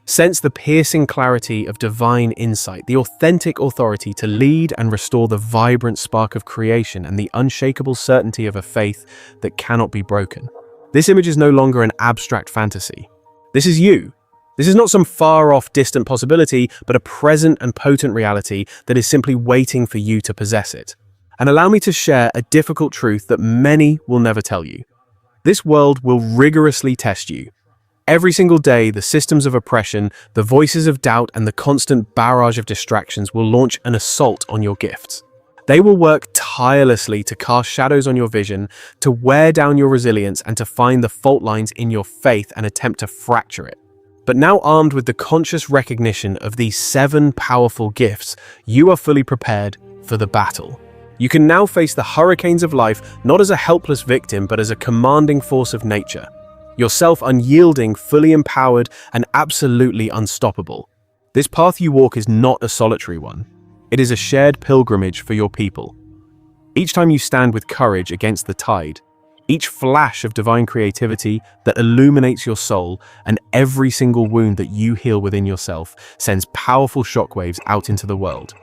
Sense the piercing clarity of divine insight, the authentic authority to lead and restore the vibrant spark of creation, and the unshakable certainty of a faith that cannot be broken. This image is no longer an abstract fantasy. This is you. This is not some far-off, distant possibility, but a present and potent reality that is simply waiting for you to possess it. And allow me to share a difficult truth that many will never tell you. This world will rigorously test you. Every single day, the systems of oppression, the voices of doubt, and the constant barrage of distractions will launch an assault on your gifts. They will work tirelessly to cast shadows on your vision, to wear down your resilience, and to find the fault lines in your faith and attempt to fracture it. But now, armed with the conscious recognition of these 7 powerful gifts, you are fully prepared for the battle. You can now face the hurricanes of life not as a helpless victim, but as a commanding force of nature. Yourself unyielding, fully empowered, and absolutely unstoppable. This path you walk is not a solitary one. It is a shared pilgrimage for your people. Each time you stand with courage against the tide, each flash of divine creativity that illuminates your soul, and every single wound that you heal within yourself sends powerful shockwaves out into the world,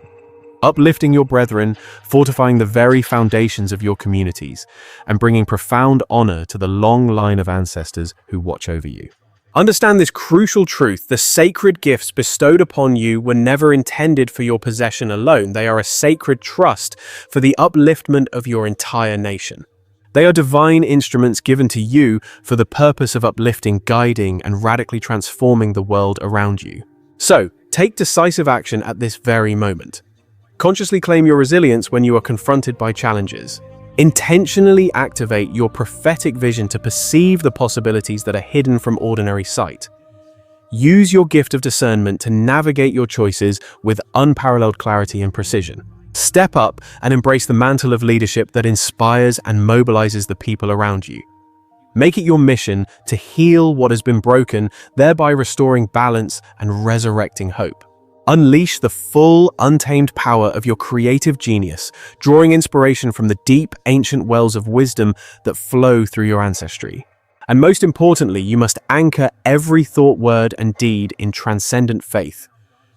uplifting your brethren, fortifying the very foundations of your communities, and bringing profound honor to the long line of ancestors who watch over you. Understand this crucial truth: the sacred gifts bestowed upon you were never intended for your possession alone. They are a sacred trust for the upliftment of your entire nation. They are divine instruments given to you for the purpose of uplifting, guiding, and radically transforming the world around you. So, take decisive action at this very moment. Consciously claim your resilience when you are confronted by challenges. Intentionally activate your prophetic vision to perceive the possibilities that are hidden from ordinary sight. Use your gift of discernment to navigate your choices with unparalleled clarity and precision. Step up and embrace the mantle of leadership that inspires and mobilizes the people around you. Make it your mission to heal what has been broken, thereby restoring balance and resurrecting hope. Unleash the full, untamed power of your creative genius, drawing inspiration from the deep, ancient wells of wisdom that flow through your ancestry. And most importantly, you must anchor every thought, word, and deed in transcendent faith,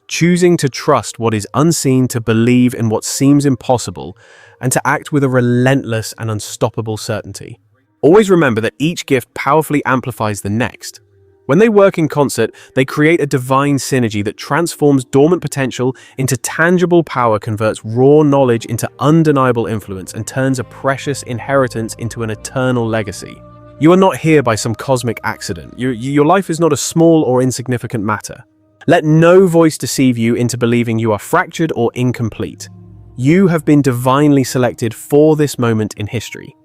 choosing to trust what is unseen, to believe in what seems impossible, and to act with a relentless and unstoppable certainty. Always remember that each gift powerfully amplifies the next. When they work in concert, they create a divine synergy that transforms dormant potential into tangible power, converts raw knowledge into undeniable influence, and turns a precious inheritance into an eternal legacy. You are not here by some cosmic accident. Your life is not a small or insignificant matter. Let no voice deceive you into believing you are fractured or incomplete. You have been divinely selected for this moment in history.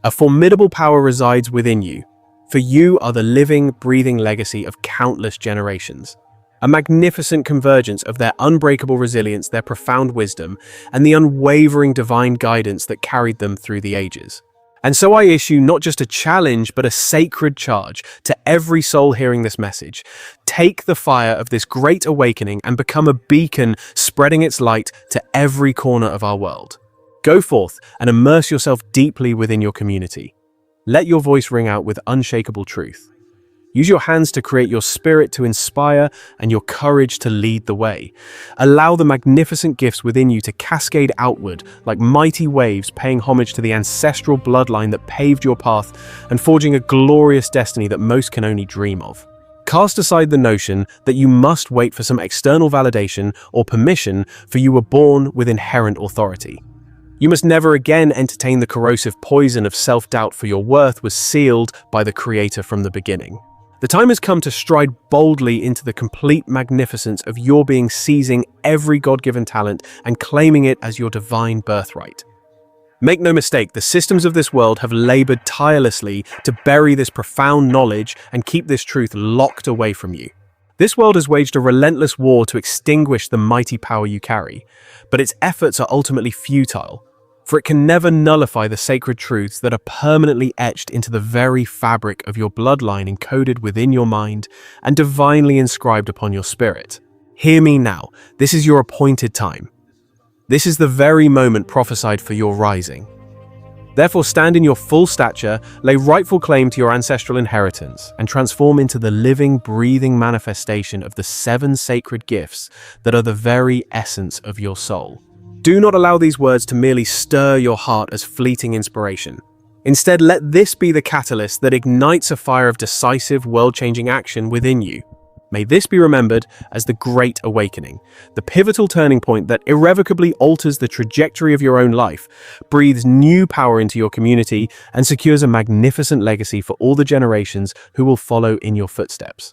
A formidable power resides within you, for you are the living, breathing legacy of countless generations. A magnificent convergence of their unbreakable resilience, their profound wisdom, and the unwavering divine guidance that carried them through the ages. And so I issue not just a challenge, but a sacred charge to every soul hearing this message. Take the fire of this great awakening and become a beacon spreading its light to every corner of our world. Go forth and immerse yourself deeply within your community. Let your voice ring out with unshakable truth. Use your hands to create, your spirit to inspire, and your courage to lead the way. Allow the magnificent gifts within you to cascade outward like mighty waves, paying homage to the ancestral bloodline that paved your path and forging a glorious destiny that most can only dream of. Cast aside the notion that you must wait for some external validation or permission, for you were born with inherent authority. You must never again entertain the corrosive poison of self-doubt, for your worth was sealed by the Creator from the beginning. The time has come to stride boldly into the complete magnificence of your being, seizing every God-given talent and claiming it as your divine birthright. Make no mistake, the systems of this world have labored tirelessly to bury this profound knowledge and keep this truth locked away from you. This world has waged a relentless war to extinguish the mighty power you carry, but its efforts are ultimately futile, for it can never nullify the sacred truths that are permanently etched into the very fabric of your bloodline, encoded within your mind and divinely inscribed upon your spirit. Hear me now. This is your appointed time. This is the very moment prophesied for your rising. Therefore, stand in your full stature, lay rightful claim to your ancestral inheritance, and transform into the living, breathing manifestation of the 7 sacred gifts that are the very essence of your soul. Do not allow these words to merely stir your heart as fleeting inspiration. Instead, let this be the catalyst that ignites a fire of decisive, world-changing action within you. May this be remembered as the Great Awakening, the pivotal turning point that irrevocably alters the trajectory of your own life, breathes new power into your community, and secures a magnificent legacy for all the generations who will follow in your footsteps.